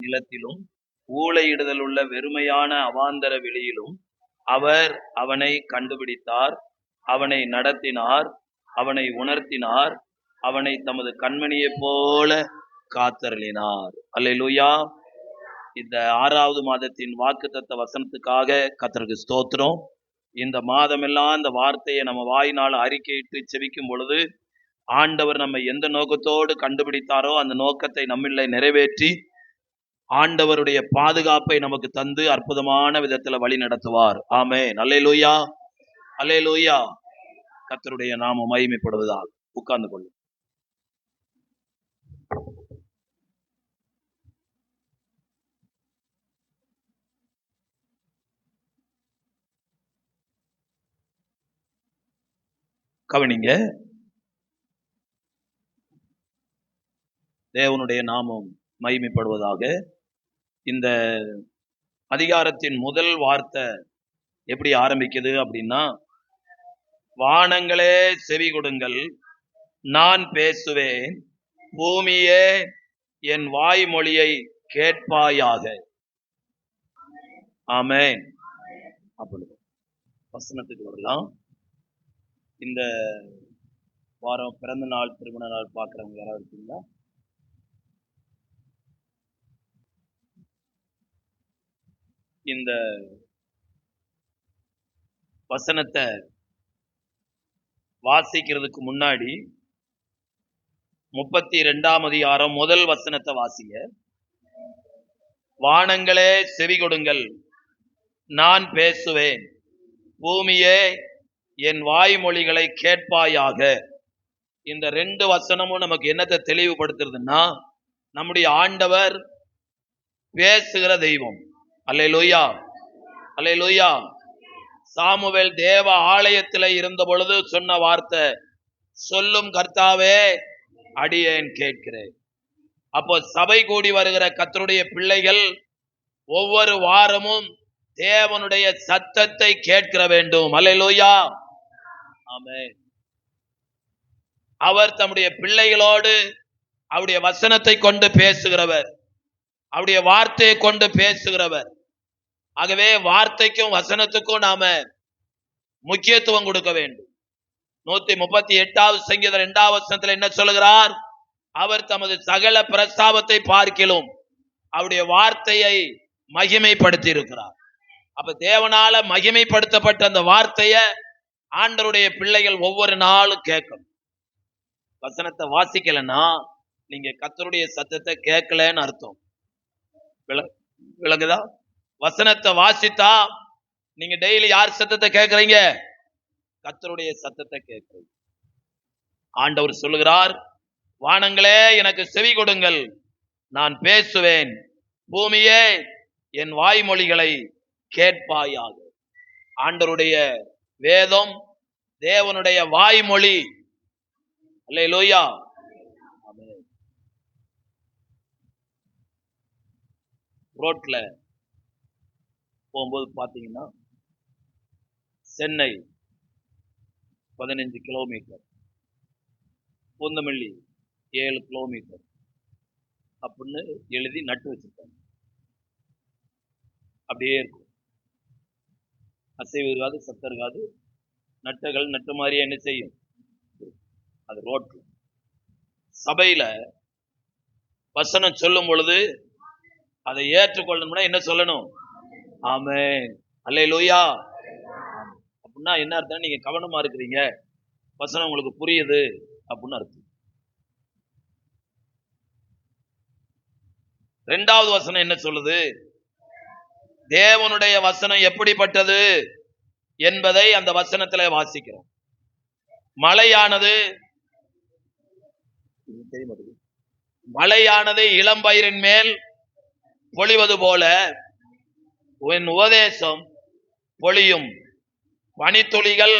நிலத்திலும் ஊளையிடுதல் உள்ள வெறுமையான அவாந்தர வெளியிலும் அவர் அவனை கண்டுபிடித்தார், அவனை நடத்தினார், அவனை உணர்த்தினார், அவனை தமது கண்மணியைப் போல காத்தருளினார். அல்லேலூயா. இந்த 6வது மாதத்தின் வாக்குத்தத்த வசனத்துக்காக கர்த்தருக்கு ஸ்தோத்திரம். இந்த மாதமெல்லாம் இந்த வார்த்தையை நம்ம வாயினால் அறிக்கையிட்டு செபிக்கும் பொழுது ஆண்டவர் நம்ம எந்த நோக்கத்தோடு கண்டுபிடித்தாரோ அந்த நோக்கத்தை நம்மிலே நிறைவேற்றி ஆண்டவருடைய பாதுகாப்பை நமக்கு தந்து அற்புதமான விதத்துல வழி நடத்துவார். ஆமென். அல்லேலூயா, அல்லேலூயா. கர்த்தருடைய நாமம் மகிமைப்படுவதாக. உட்கார்ந்து கொள்ளும். கவனிங்க. தேவனுடைய நாமம் மகிமைப்படுவதாக. இந்த அதிகாரத்தின் முதல் வார்த்தை எப்படி ஆரம்பிக்குது அப்படின்னா, வானங்களே செவி கொடுங்கள், நான் பேசுவேன், பூமியே என் வாய்மொழியை கேட்பாயாக. ஆமென். அப்பொழுது வசனத்துக்கு வரலாம். இந்த வாரம் பிறந்த நாள் திருமண நாள் பார்க்குறவங்க யாராவது இருக்கீங்களா? இந்த வசனத்தை வாசிக்கிறதுக்கு முன்னாடி 32ஆம் அதிகாரம் முதல் வசனத்தை வாசிங்க. வானங்களே செவி கொடுங்கள், நான் பேசுவேன், பூமியே என் வாய்மொழிகளை கேட்பாயாக. இந்த 2 வசனமும் நமக்கு என்னத்தை தெளிவுபடுத்துறதுன்னா, நம்முடைய ஆண்டவர் பேசுகிற தெய்வம். அல்லேலூயா, அல்லேலூயா. சாமுவேல் தேவ ஆலயத்தில் இருந்த பொழுது சொன்ன வார்த்தை, சொல்லும் கர்த்தாவே அடியேன் கேட்கிறேன். அப்போ சபை கூடி வருகிற கர்த்தருடைய பிள்ளைகள் ஒவ்வொரு வாரமும் தேவனுடைய சத்தத்தை கேட்கிற வேண்டும். அல்லேலூயா, ஆமென். அவர் தம்முடைய பிள்ளைகளோடு அவருடைய வசனத்தை கொண்டு பேசுகிறவர், அவருடைய வார்த்தையை கொண்டு பேசுகிறவர். ஆகவே வார்த்தைக்கும் வசனத்துக்கும் நாம முக்கியத்துவம் கொடுக்க வேண்டும். 138வது சங்கீதம் 2வது வசனத்தில் என்ன சொல்லுகிறார்? அவர் தமது சகல பிரஸ்தாபத்தை பார்க்கிலும் அவருடைய வார்த்தையை மகிமைப்படுத்தி இருக்கிறார். அப்ப தேவனால மகிமைப்படுத்தப்பட்ட அந்த வார்த்தையை ஆண்டவருடைய பிள்ளைகள் ஒவ்வொரு நாளும் கேட்கணும். வசனத்தை வாசிக்கலன்னா நீங்க கர்த்தருடைய சத்தத்தை கேட்கலன்னு அர்த்தம். விளங்குதா? வசனத்தை வாசித்தா நீங்க டெய்லி யார் சத்தத்தை கேட்கறீங்க? கர்த்தருடைய சத்தத்தை கேட்கிறீங்க. ஆண்டவர் சொல்லுகிறார், வானங்களே எனக்கு செவி கொடுங்கள், நான் பேசுவேன், பூமியே என் வாய்மொழிகளை கேட்பாயாக. ஆண்டவருடைய வேதம் தேவனுடைய வாய்மொழி. அல்லேலூயா. ஆமென். ரோட்ல போகும்போது பாத்தீங்கன்னா, சென்னை 15 கிலோமீட்டர், பூந்தமல்லி 7 கிலோமீட்டர் அப்படின்னு எழுதி நட்டு வச்சிருக்காங்க. அப்படியே இருக்கும், அசைவு இருக்காது, சத்தம் இருக்காது. நட்டுகள் நட்டு மாதிரியே என்ன செய்யும்? அது ரோட்ல. சபையில வசனம் சொல்லும் பொழுது அதை ஏற்றுக்கொள்ளணும்னா என்ன சொல்லணும்? ஆமென், அல்லேலூயா. அப்படின்னா என்ன அர்த்தம்? நீங்க கவனமா இருக்கிறீங்க, வசனம் உங்களுக்கு புரியுது அப்படின்னு அர்த்தம். 2வது வசனம் என்ன சொல்லுது? தேவனுடைய வசனம் எப்படிப்பட்டது என்பதை அந்த வசனத்துல வாசிக்கிறோம். மழையானது இளம்பயிரின் மேல் பொழிவது போல உன் உபதேசம் பொழியும், பனித்துளிகள்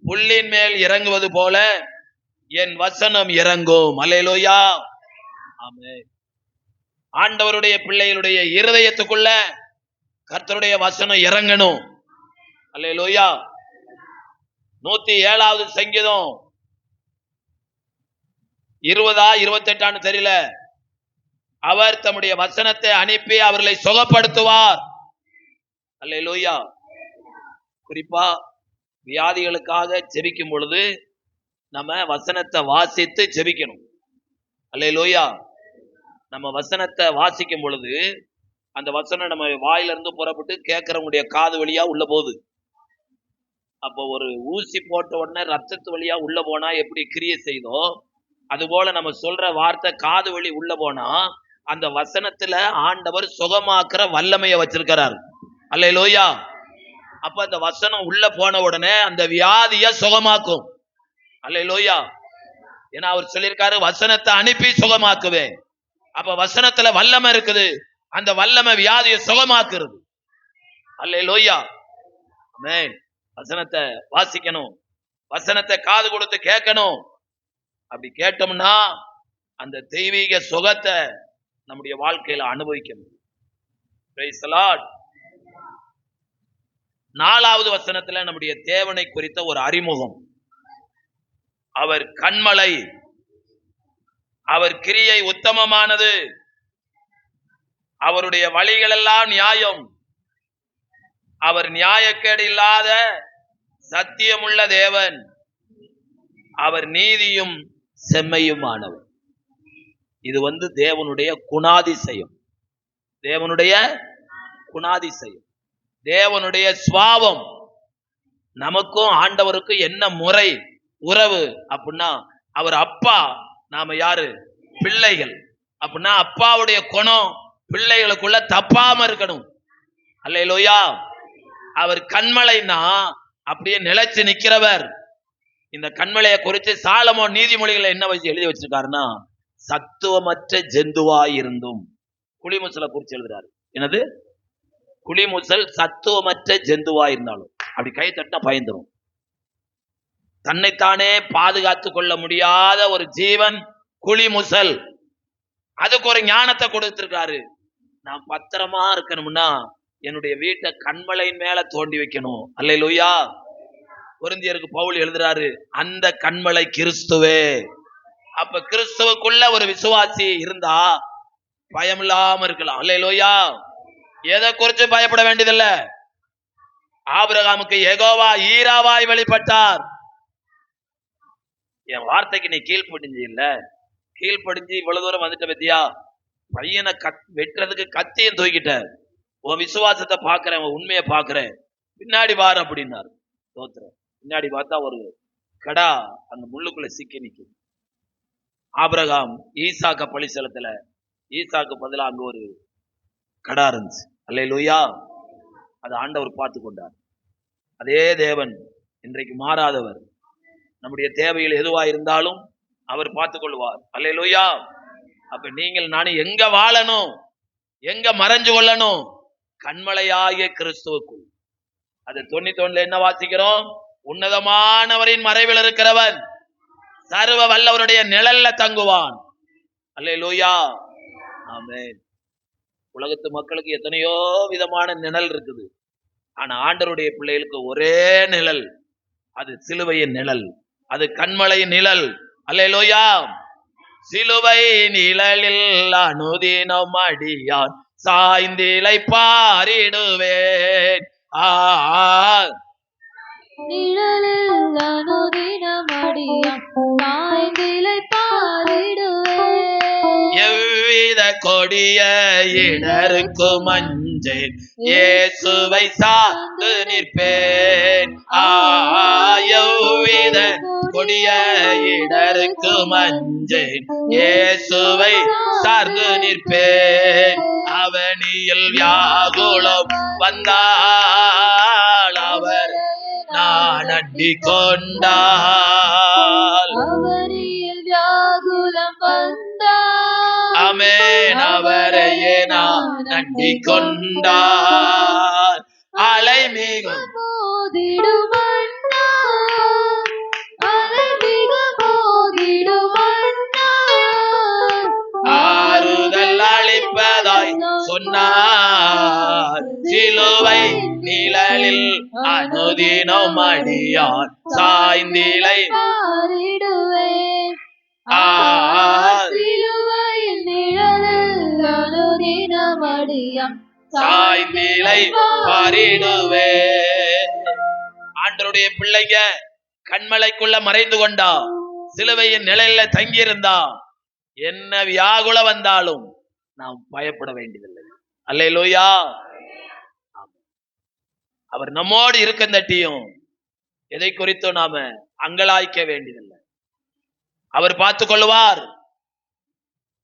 புல்லின் மேல் இறங்குவது போல என் வசனம் இறங்கும். அல்லேலூயா, ஆமென். ஆண்டவருடைய பிள்ளைகளுடைய இருதயத்துக்குள்ள கர்த்தருடைய வசனம் இறங்கணும். அல்லேலூயா. 107வது சங்கீதம் 20 28 தெரியல, அவர் தம்முடைய வசனத்தை அனுப்பி அவர்களை சுகப்படுத்துவார். அல்லேலூயா. குறிப்பா வியாதிகளுக்காக ஜெபிக்கும் பொழுது நம்ம வசனத்தை வாசித்து ஜெபிக்கணும். அல்லேலூயா. நம்ம வசனத்தை வாசிக்கும் பொழுது அந்த வசனம் நம்ம வாயிலிருந்து புறப்பட்டு கேட்கிறவங்களுடைய காது வழியா உள்ள போகுது. அப்போ ஒரு ஊசி போட்ட உடனே ரத்தத்து வழியா உள்ள போனா எப்படி கிரியை செய்தோ, அது போல நம்ம சொல்ற வார்த்தை காது வழி உள்ள போனா அந்த வசனத்துல ஆண்டவர் சுகமாக்குற வல்லமையை வச்சிருக்கிறார். அல்லேலூயா. அப்ப அந்த வசனம் உள்ள போன உடனே அந்த வியாதிய சுகமாக்கும். அல்லேலூயா. ஏன்னா அவர் சொல்லியிருக்காரு, வசனத்தை அனுப்பி சுகமாக்குவேன். அப்ப வசனத்துல வல்லமை இருக்குது. அந்த வல்லமை வியாதியை சுகமாக்குறது. அல்லேலூயா. ஆமென். வசனத்தை வாசிக்கணும், வசனத்தை காது கொடுத்து கேட்கணும். அப்படி கேட்டோம்னா அந்த தெய்வீக சுகத்தை நம்முடைய வாழ்க்கையில அனுபவிக்கணும். Praise the Lord. 4வது வசனத்துல நம்முடைய தேவனை குறித்த ஒரு அறிமுகம். அவர் கன்மலை, அவர் கிரியை உத்தமமானது, அவருடைய வழிகள் எல்லாம் நியாயம், அவர் நியாயக்கேடு இல்லாத சத்தியமுள்ள தேவன், அவர் நீதியும் செம்மையுமானவர். இது தேவனுடைய குணாதிசயம். தேவனுடைய குணாதிசயம், தேவனுடைய சுபாவம். நமக்கும் ஆண்டவருக்கும் என்ன முறை உறவு அப்படின்னா, அவர் அப்பா, நாம யாரு? பிள்ளைகள். அப்படின்னா அப்பாவுடைய குணம் பிள்ளைகளுக்குள்ள தப்பாம இருக்கணும். அல்லேலூயா. அவர் கன்மலைன்னா அப்படியே நிலைச்சு நிக்கிறவர். இந்த கன்மலையை குறித்து சாலமோன் நீதிமொழிகளை என்ன வச்சு எழுதி வச்சிருக்காருன்னா, சத்துவமற்ற ஜந்துவாய் இருந்தும். குளிமுசலை குறிச்சு எழுதுறாரு. என்னது? குளிமுசல் சத்துவமற்ற ஜந்துவாய் இருந்தாலும். அப்படி கை தட்ட பயந்துரும். தன்னைத்தானே பாதுகாத்து கொள்ள முடியாத ஒரு ஜீவன் குளிமுசல். அதுக்கு ஒரு ஞானத்தை கொடுத்திருக்காரு. நான் பத்திரமா இருக்கணும்னா என்னுடைய வீட்டை கண்மலையின் மேல தோண்டி வைக்கணும். அல்லேலூயா. கொரிந்தியருக்கு பவுல் எழுதுறாரு, அந்த கண்மலை கிறிஸ்துவே. அப்ப கிறிஸ்துவுக்குள்ள ஒரு விசுவாசி இருந்தா பயம் இல்லாம இருக்கலாம். அல்லேலூயா. எதை குறித்து பயப்பட வேண்டியதில்ல. ஆபிரகாமுக்கு யெகோவா ஈராவாய் வெளிப்பட்டார். என் வார்த்தைக்கு நீ கீழ்ப்படிஞ்சு இல்ல, கீழ்ப்படிஞ்சு இவ்வளவு தூரம் வந்துட்ட பத்தியா, பையனை வெட்டுறதுக்கு கத்தியும் தூக்கிட்ட, உன் விசுவாசத்தை பாக்குறேன், உன் உண்மையை பாக்குறேன், பின்னாடி பாரு அப்படின்னாரு. தோத்துறேன். பின்னாடி பார்த்தா ஒரு கடா அந்த முள்ளுக்குள்ள சிக்கி நிக்குது. ஆபிரகாம் ஈசாக்க பழி செலுத்தல, ஈசாக்கு பதிலா அங்க ஒரு கடா இருந்துச்சு. அல்லேலூயா. அது ஆண்டவர் பார்த்து கொண்டார். அதே தேவன் இன்றைக்கு மாறாதவர். நம்முடைய தேவையில் எதுவா இருந்தாலும் அவர் பார்த்துக் கொள்வார். அல்லேலூயா. அப்ப நீங்கள் நானும் எங்க வாழணும், எங்க மறைஞ்சு கொள்ளணும்? கண்மலையாகிய கிறிஸ்துவுக்குள். அது 91 என்ன வாசிக்கிறோம்? உன்னதமானவரின் மறைவில் இருக்கிறவன் சர்வ வல்லவருடைய நிழல்ல தங்குவான். அல்லேலூயா. ஆமென். உலகத்து மக்களுக்கு எத்தனையோ விதமான நிழல் இருக்குது. ஆனா ஆண்டவருடைய பிள்ளைகளுக்கு ஒரே நிழல், அது சிலுவையின் நிழல், அது கண்மலையின் நிழல். அல்லேலூயா. சிலுவை நிழலில் அனுதினம் அடியான் சாய்ந்திலை பாரிடுவேன். நிழலில் அனுதினம் அடியான் சாய்ந்திலை பாரிடுவேன். எவ்வித கொடிய இடருக்கும் அஞ்சேன், இயேசுவை சார்ந்து நிற்பேன். எவ்வித கொடிய இடருக்கும் அஞ்சேன், இயேசுவை சார்ந்து நிற்பேன். அவனியில் வியாகுலம் வந்தால் அவர் நான் அண்டிக் கொண்டால், அவனியில் வியாகுலம் வந்தால், ஆமென், அவரையே நான் அண்டிக் கொண்டால். அலை மிகும் மோதிடும் அண்ணா, அலை மிக மோதிடும் அண்ணா, ஆறுதல் அளிப்பதாய் சொன்னார். சிலுவை நிழலில் அனுதினம் அடியான் சாய்ந்திலை பாரிடுவேன். சிலுவையின் நிழலில் மடியாம் சாய்ந்திலை பாரிடுவே. ஆண்டவருடைய பிள்ளைங்க கண்மலைக்குள்ள மறைந்து கொண்டா, சிலுவையின் நிலையில தங்கியிருந்தா, என்ன வியாகுல வந்தாலும் நாம் பயப்பட வேண்டியதில்லை. அல்லேலூயா. அவர் நம்மோடு இருக்கந்தட்டியும் எதை குறித்தும் நாம அங்கலாய்க்க வேண்டியதில்லை. அவர் பார்த்துக் கொள்வார்.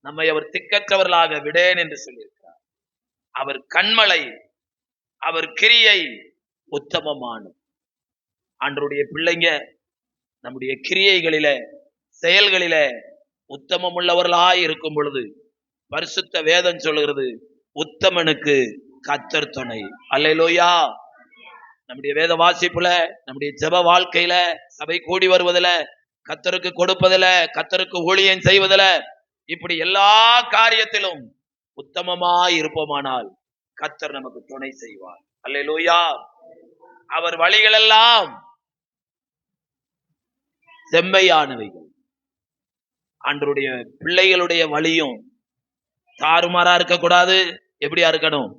நம்மை அவர் திக்கற்றவர்களாக விடேன் என்று சொல்லியிருக்கிறார். அவர் கண்மலை, அவர் கிரியை உத்தமமான. ஆண்டவருடைய பிள்ளைங்க நம்முடைய கிரியைகளில செயல்களில உத்தமம் உள்ளவர்களாய் இருக்கும் பொழுது பரிசுத்த வேதம் சொல்லுகிறது, உத்தமனுக்கு கர்த்தர் துணை. அல்லேலூயா. நம்முடைய வேத வாசிப்புல, நம்முடைய ஜெப வாழ்க்கையில, சபை கூடி வருவதில, கர்த்தருக்கு கொடுப்பதில, கர்த்தருக்கு ஊழியம் செய்வதில, இப்படி எல்லா காரியத்திலும் உத்தமமாய் இருப்போமானால் கர்த்தர் நமக்கு துணை செய்வார். அல்லேலூயா. அவர் வழிகளெல்லாம் செம்மையானவைகள். ஆண்டவருடைய பிள்ளைகளுடைய வழியும் தாறுமாறா இருக்கக்கூடாது. எப்படியா இருக்கணும்?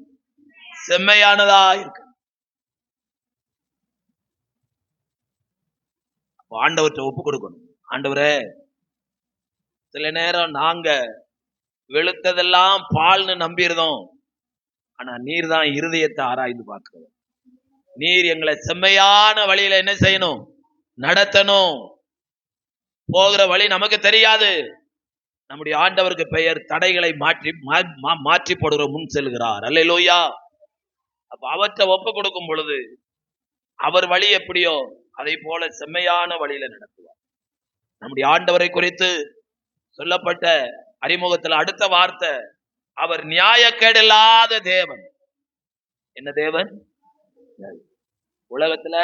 செம்மையானதா இருக்கு. ஆண்டவர்கிட்ட ஒப்பு கொடுக்கணும். ஆண்டவரே, சில நேரம் நாங்க வெளுத்ததெல்லாம் பால்னு நம்பியிருந்தோம். ஆனா நீர் தான் இருதயத்தை ஆராய்ந்து பார்க்கிறது. நீர் எங்களை செம்மையான வழியில என்ன செய்யணும்? நடத்தணும். போகிற வழி நமக்கு தெரியாது. நம்முடைய ஆண்டவருக்கு பெயர் தடைகளை மாற்றி போடுகிற முன் செல்கிறார். அல்லேலூயா. அப்ப அவற்றை ஒப்பு கொடுக்கும் பொழுது அவர் வழி எப்படியோ அதை போல செம்மையான வழியில நடத்துவார். நம்முடைய ஆண்டவரை குறித்து சொல்லப்பட்ட அறிமுகத்தில் அடுத்த வார்த்தை, அவர் நியாயக்கேடில்லாத தேவன். என்ன தேவன்? உலகத்துல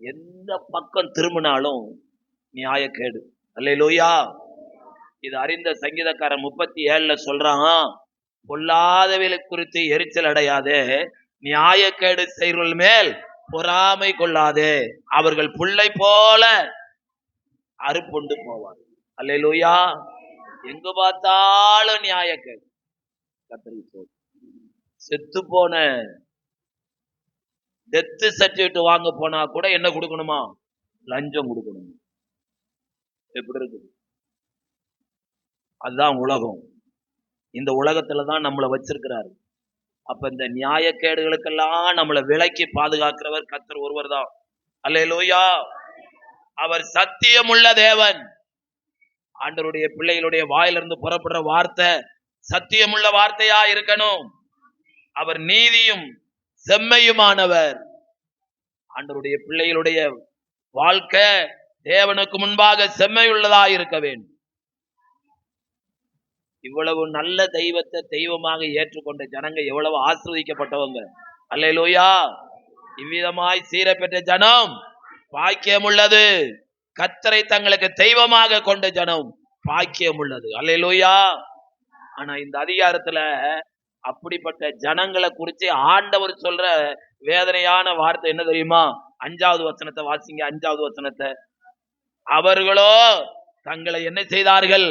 எந்த பக்கம் திரும்பினாலும் நியாயக்கேடு. அல்லேலூயா. இது அறிந்த சங்கீதக்காரன் 37 சொல்றான், பொல்லாதவைகளை குறித்து எரிச்சல் அடையாதே, நியாயக்கேடு செய்வர்கள் மேல் பொறாமை கொள்ளாதே, அவர்கள் புல்லை போல அறுப்புண்டு போவார். அல்லேலூயா. எங்க பார்த்தாலும் நியாயக்கேடு. செத்து போன டெத் சர்டிபிகேட் வாங்க போனா கூட என்ன கொடுக்கணுமா? லஞ்சம் கொடுக்கணும். எப்படி இருக்கு? அதுதான் உலகம். இந்த உலகத்துலதான் நம்மளை வச்சிருக்கிறாரு. அப்ப இந்த நியாயக்கேடுகளுக்கெல்லாம் நம்மளை விலக்கி பாதுகாக்கிறவர் கர்த்தர் ஒருவர் தான். அல்லேலூயா. அவர் சத்தியமுள்ள தேவன். ஆண்டவருடைய பிள்ளைகளுடைய வாயிலிருந்து புறப்படுற வார்த்தை சத்தியமுள்ள வார்த்தையா இருக்கணும். அவர் நீதியும் செம்மையுமானவர். ஆண்டவருடைய பிள்ளைகளுடைய வாழ்க்கை தேவனுக்கு முன்பாக செம்மையுள்ளதா இருக்க வேண்டும். இவ்வளவு நல்ல தெய்வத்தை தெய்வமாக ஏற்றுக்கொண்ட ஜனங்க எவ்வளவு ஆசீர்வதிக்கப்பட்டவங்க. அல்லேலூயா. இவ்விதமாய் சீரப்பெற்ற ஜனம் பாக்கியம் உள்ளது. கர்த்தரை தங்களுக்கு தெய்வமாக கொண்ட ஜனம் பாக்கியம் உள்ளது. அல்லேலூயா. ஆனா இந்த அதிகாரத்துல அப்படிப்பட்ட ஜனங்களை குறித்து ஆண்டவர் சொல்ற வேதனையான வார்த்தை என்ன தெரியுமா? 5வது வசனத்தை வாசிங்க. 5வது வசனத்தை. அவர்களோ தங்களை என்ன செய்தார்கள்?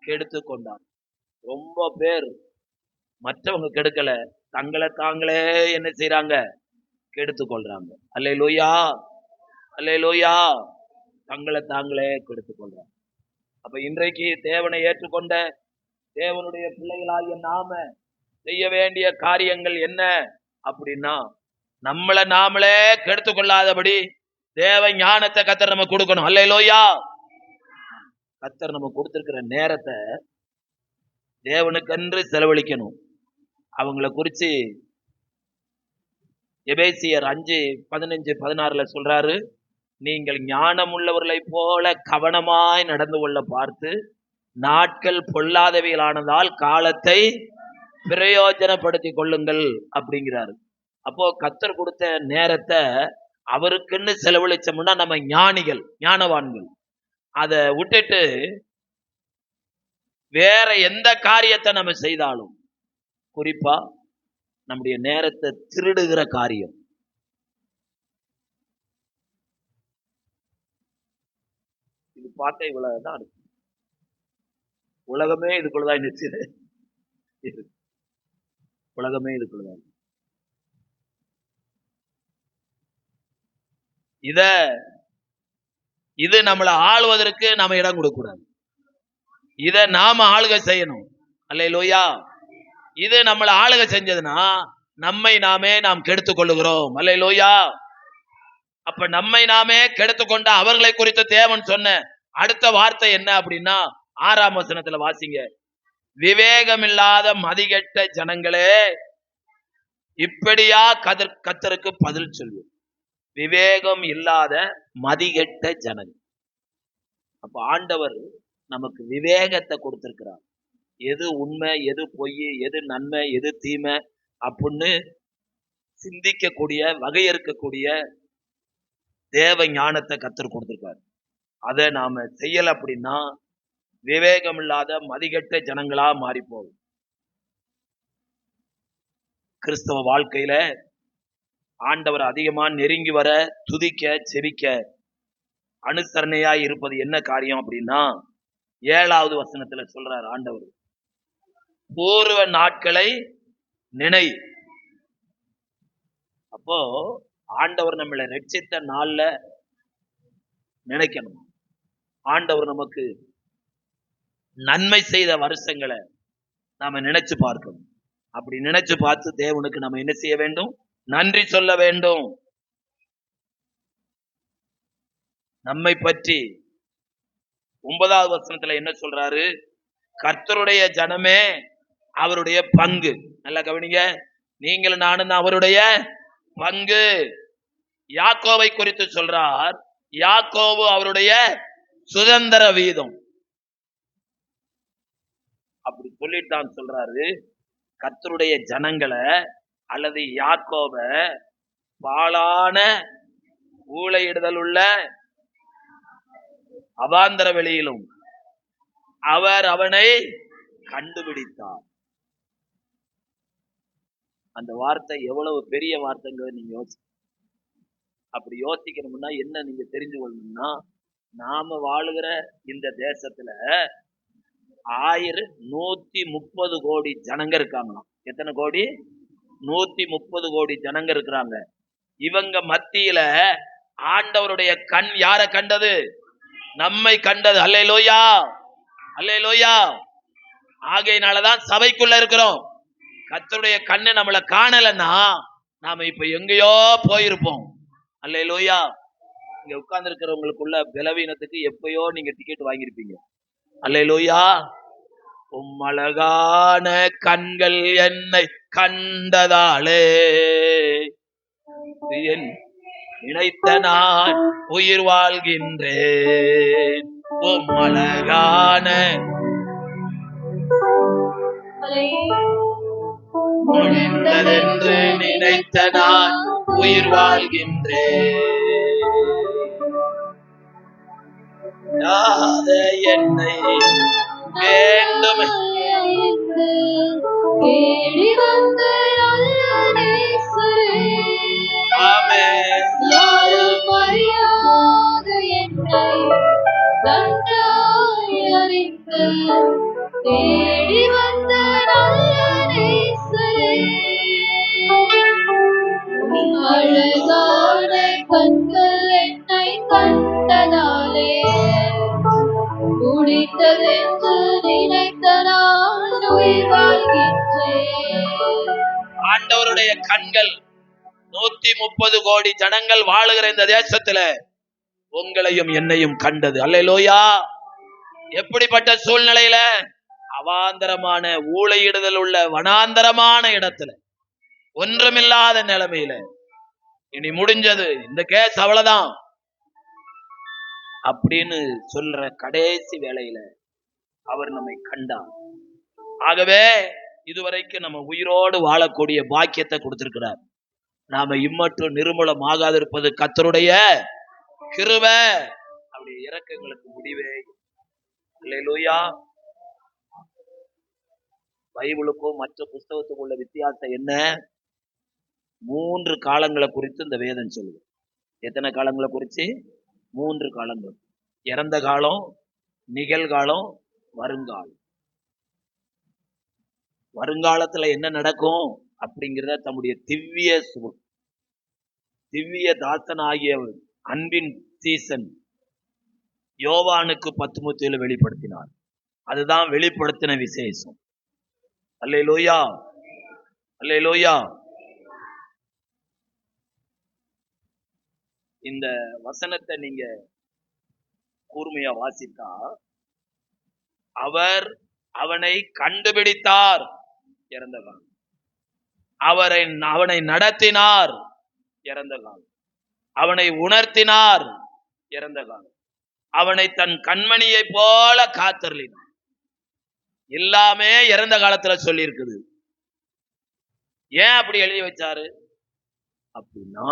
கெடுத்து கொண்டார். ரொம்ப பேர் மற்றவங்க கெடுக்கல, தங்களை தாங்களே என்ன செய்யறாங்க? கெடுத்து கொள்றாங்க. அல்லேலூயா. அல்லேலூயா. தங்களை தாங்களே கெடுத்து கொள்றாங்க. அப்ப இன்றைக்கு தேவனை ஏற்றுக்கொண்ட தேவனுடைய பிள்ளைகளாகிய நாம செய்ய வேண்டிய காரியங்கள் என்ன அப்படின்னா, நம்மளை நாமளே கெடுத்து கொள்ளாதபடி தேவ ஞானத்தை கர்த்தர் நம்ம கொடுக்கணும். அல்லேலூயா. கர்த்தர் நம்ம கொடுத்திருக்கிற நேரத்தை தேவனுக்கென்று செலவழிக்கணும். அவங்கள குறிச்சு எபேசியர் 5:15-16 சொல்றாரு, நீங்கள் ஞானம் உள்ளவர்களை போல கவனமாய் நடந்து கொள்ள பார்த்து நாட்கள் பொல்லாதவைகளானதால் காலத்தை பிரயோஜனப்படுத்திக் கொள்ளுங்கள் அப்படிங்கிறாரு. அப்போ கர்த்தர் கொடுத்த நேரத்தை அவருக்குன்னு செலவழிச்சோம்னா நம்ம ஞானிகள், ஞானவான்கள். அதை விட்டுட்டு வேற எந்த காரியத்தை நம்ம செய்தாலும், குறிப்பா நம்முடைய நேரத்தை திருடுகிற காரியம், இது பார்த்தா இவ்வளவுதான் இருக்கு. உலகமே இதுக்குள்ளதான் நிற்குது. இருக்கு. உலகமே இதுக்குள்ளதான். இது நம்மளை ஆளுவதற்கு நாம இடம் கொடுக்க கூடாது. இத நாம ஆளுகை செய்யணும். அல்லேலூயா. இது நம்மளை ஆளுகை செஞ்சதுன்னா நம்மை நாமே நாம் கெடுத்துக் கொள்ளுகிறோம். அல்லேலூயா. அப்ப நம்மை நாமே கெடுத்துக்கொண்ட அவர்களை குறித்து தேவன் சொன்ன அடுத்த வார்த்தை என்ன அப்படின்னா 6ஆம் வசனத்துல வாசிங்க. விவேகமில்லாத மதிகெட்ட ஜனங்களே, இப்படியா கர்த்தருக்கு பதில் சொல்லும். விவேகம் இல்லாத மதிகெட்ட ஜனங்கள். அப்ப ஆண்டவர் நமக்கு விவேகத்தை கொடுத்திருக்கிறார். எது உண்மை, எது பொய், எது நன்மை, எது தீமை அப்படின்னு சிந்திக்கக்கூடிய, வகையறுக்கக்கூடிய தேவ ஞானத்தை கர்த்தர் கொடுத்திருக்காரு. அதை நாம செய்யல அப்படின்னா விவேகம் இல்லாத மதிகெட்ட ஜனங்களா மாறி போகும். கிறிஸ்தவ வாழ்க்கையில ஆண்டவர் அதிகமா நெருங்கி வர, துதிக்க, செபிக்க அனுசரணையா இருப்பது என்ன காரியம் அப்படின்னா 7வது வசனத்துல சொல்றார் ஆண்டவர், பூர்வ நாட்களை நினை. அப்போ ஆண்டவர் நம்மளை ரட்சித்த நாள்ல நினைக்கணும். ஆண்டவர் நமக்கு நன்மை செய்த வருஷங்களை நாம நினைச்சு பார்க்கணும். அப்படி நினைச்சு பார்த்து தேவனுக்கு நம்ம என்ன செய்ய வேண்டும்? நன்றி சொல்ல வேண்டும். நம்மை பற்றி 9வது வசனத்துல என்ன சொல்றாரு? கர்த்தருடைய ஜனமே அவருடைய பங்கு. நல்லா கவனிங்க. நீங்களும் நானும் அவருடைய பங்கு. யாக்கோவை குறித்து சொல்றார், யாக்கோபு அவருடைய சுதந்திர வீதம். அப்படி சொல்லிட்டான் சொல்றாரு. கர்த்தருடைய ஜனங்களை அல்லது யாக்கோப பாழான ஊழையிடுதல் உள்ள அவாந்தர வெளியிலும் அவர் அவனை கண்டுபிடித்தார். அந்த வார்த்தை எவ்வளவு பெரிய வார்த்தைங்கிறத நீங்க யோசிக்க. அப்படி யோசிக்கணும்னா என்ன நீங்க தெரிஞ்சு கொள்ளணும்னா, நாம வாழுகிற இந்த தேசத்துல 130 கோடி ஜனங்க இருக்காங்களாம். எத்தனை கோடி? 130 கோடி ஜனங்க இருக்கிறாங்க. இவங்க மத்தியில ஆண்டவருடைய கண் யாரை கண்டது? நம்மை கண்டது. அல்லேலூயா, அல்லேலூயா. ஆகையினாலதான் சபைக்குள்ள இருக்கிறோம். கர்த்தருடைய கண்ணு நம்மளை காணலன்னா நாம இப்ப எங்கேயோ போயிருப்போம். அல்லேலூயா. இங்க உட்கார்ந்து இருக்கிறவங்களுக்குள்ள பலவீனத்துக்கு எப்பயோ நீங்க டிக்கெட் வாங்கியிருப்பீங்க. அல்லேலூயா. உம்மழகான கண்கள் என்னை கண்டதாலே நினைத்த நான் உயிர் வாழ்கின்றேன். உம்மழகான முடிந்ததென்று நினைத்த நான் உயிர் வாழ்கின்றேன். என்னை வேண்டும் தேடி வந்த நேசரே, யாரும் அறியாத என்னை நன்றாய் அறிந்து தேடி வந்த நேசரே, அழகான கண்கள் என்னை கண்டதாலே முடித்ததென்று நினைத்த நான் உயிர் வாழ்கின்றேன். ஆண்டவருடைய கண்கள் 130 கோடி ஜனங்கள் வாழுகிற இந்த தேசத்துல உங்களையும் என்னையும் கண்டது. அல்லேலூயா. எப்படிப்பட்ட சூழ்நிலையில? அவாந்தரமான ஊழையிடுதல் உள்ள வனாந்தரமான இடத்துல, ஒன்றுமில்லாத நிலைமையில. இனி முடிஞ்சது, இந்த கேஸ் அவ்வளவுதான் அப்படின்னு சொல்ற கடைசி வேளையில அவர் நம்மை கண்டார். ஆகவே இதுவரைக்கும் நம்ம உயிரோடு வாழக்கூடிய பாக்கியத்தை கொடுத்திருக்கிறார். நாம இம்மட்டும் நிர்மூலம் ஆகாதிருப்பது கர்த்தருடைய கிருபை. அப்படி இரக்கங்களுக்கு முடிவே. அல்லேலூயா. பைபிளுக்கும் மற்ற புஸ்தகத்துக்கும் உள்ள வித்தியாசம் என்ன? 3 காலங்களை குறித்து இந்த வேதம் சொல்லுது. எத்தனை காலங்களை குறித்து? 3 காலங்கள். இறந்த காலம், நிகழ்காலம், வருங்காலம். வருங்காலத்துல என்ன நடக்கும் அப்படிங்கிறத தம்முடைய திவ்ய தாசன் ஆகிய அன்பின் சீசன் யோவானுக்கு 10:37 வெளிப்படுத்தினார். அதுதான் வெளிப்படுத்தின விசேஷம். அல்லேலூயா, அல்லேலூயா. இந்த வசனத்தை நீங்க கூர்மையா வாசித்தா, அவர் அவனை கண்டுபிடித்தார், இறந்த காலம். அவனை நடத்தினார், இறந்த காலம். அவனை உணர்த்தினார், இறந்த காலம். அவனை தன் கண்மணியை போல காத்தருளினார். எல்லாமே இறந்த காலத்துல சொல்லி இருக்குது. ஏன் அப்படி எழுதி வச்சாரு அப்படின்னா,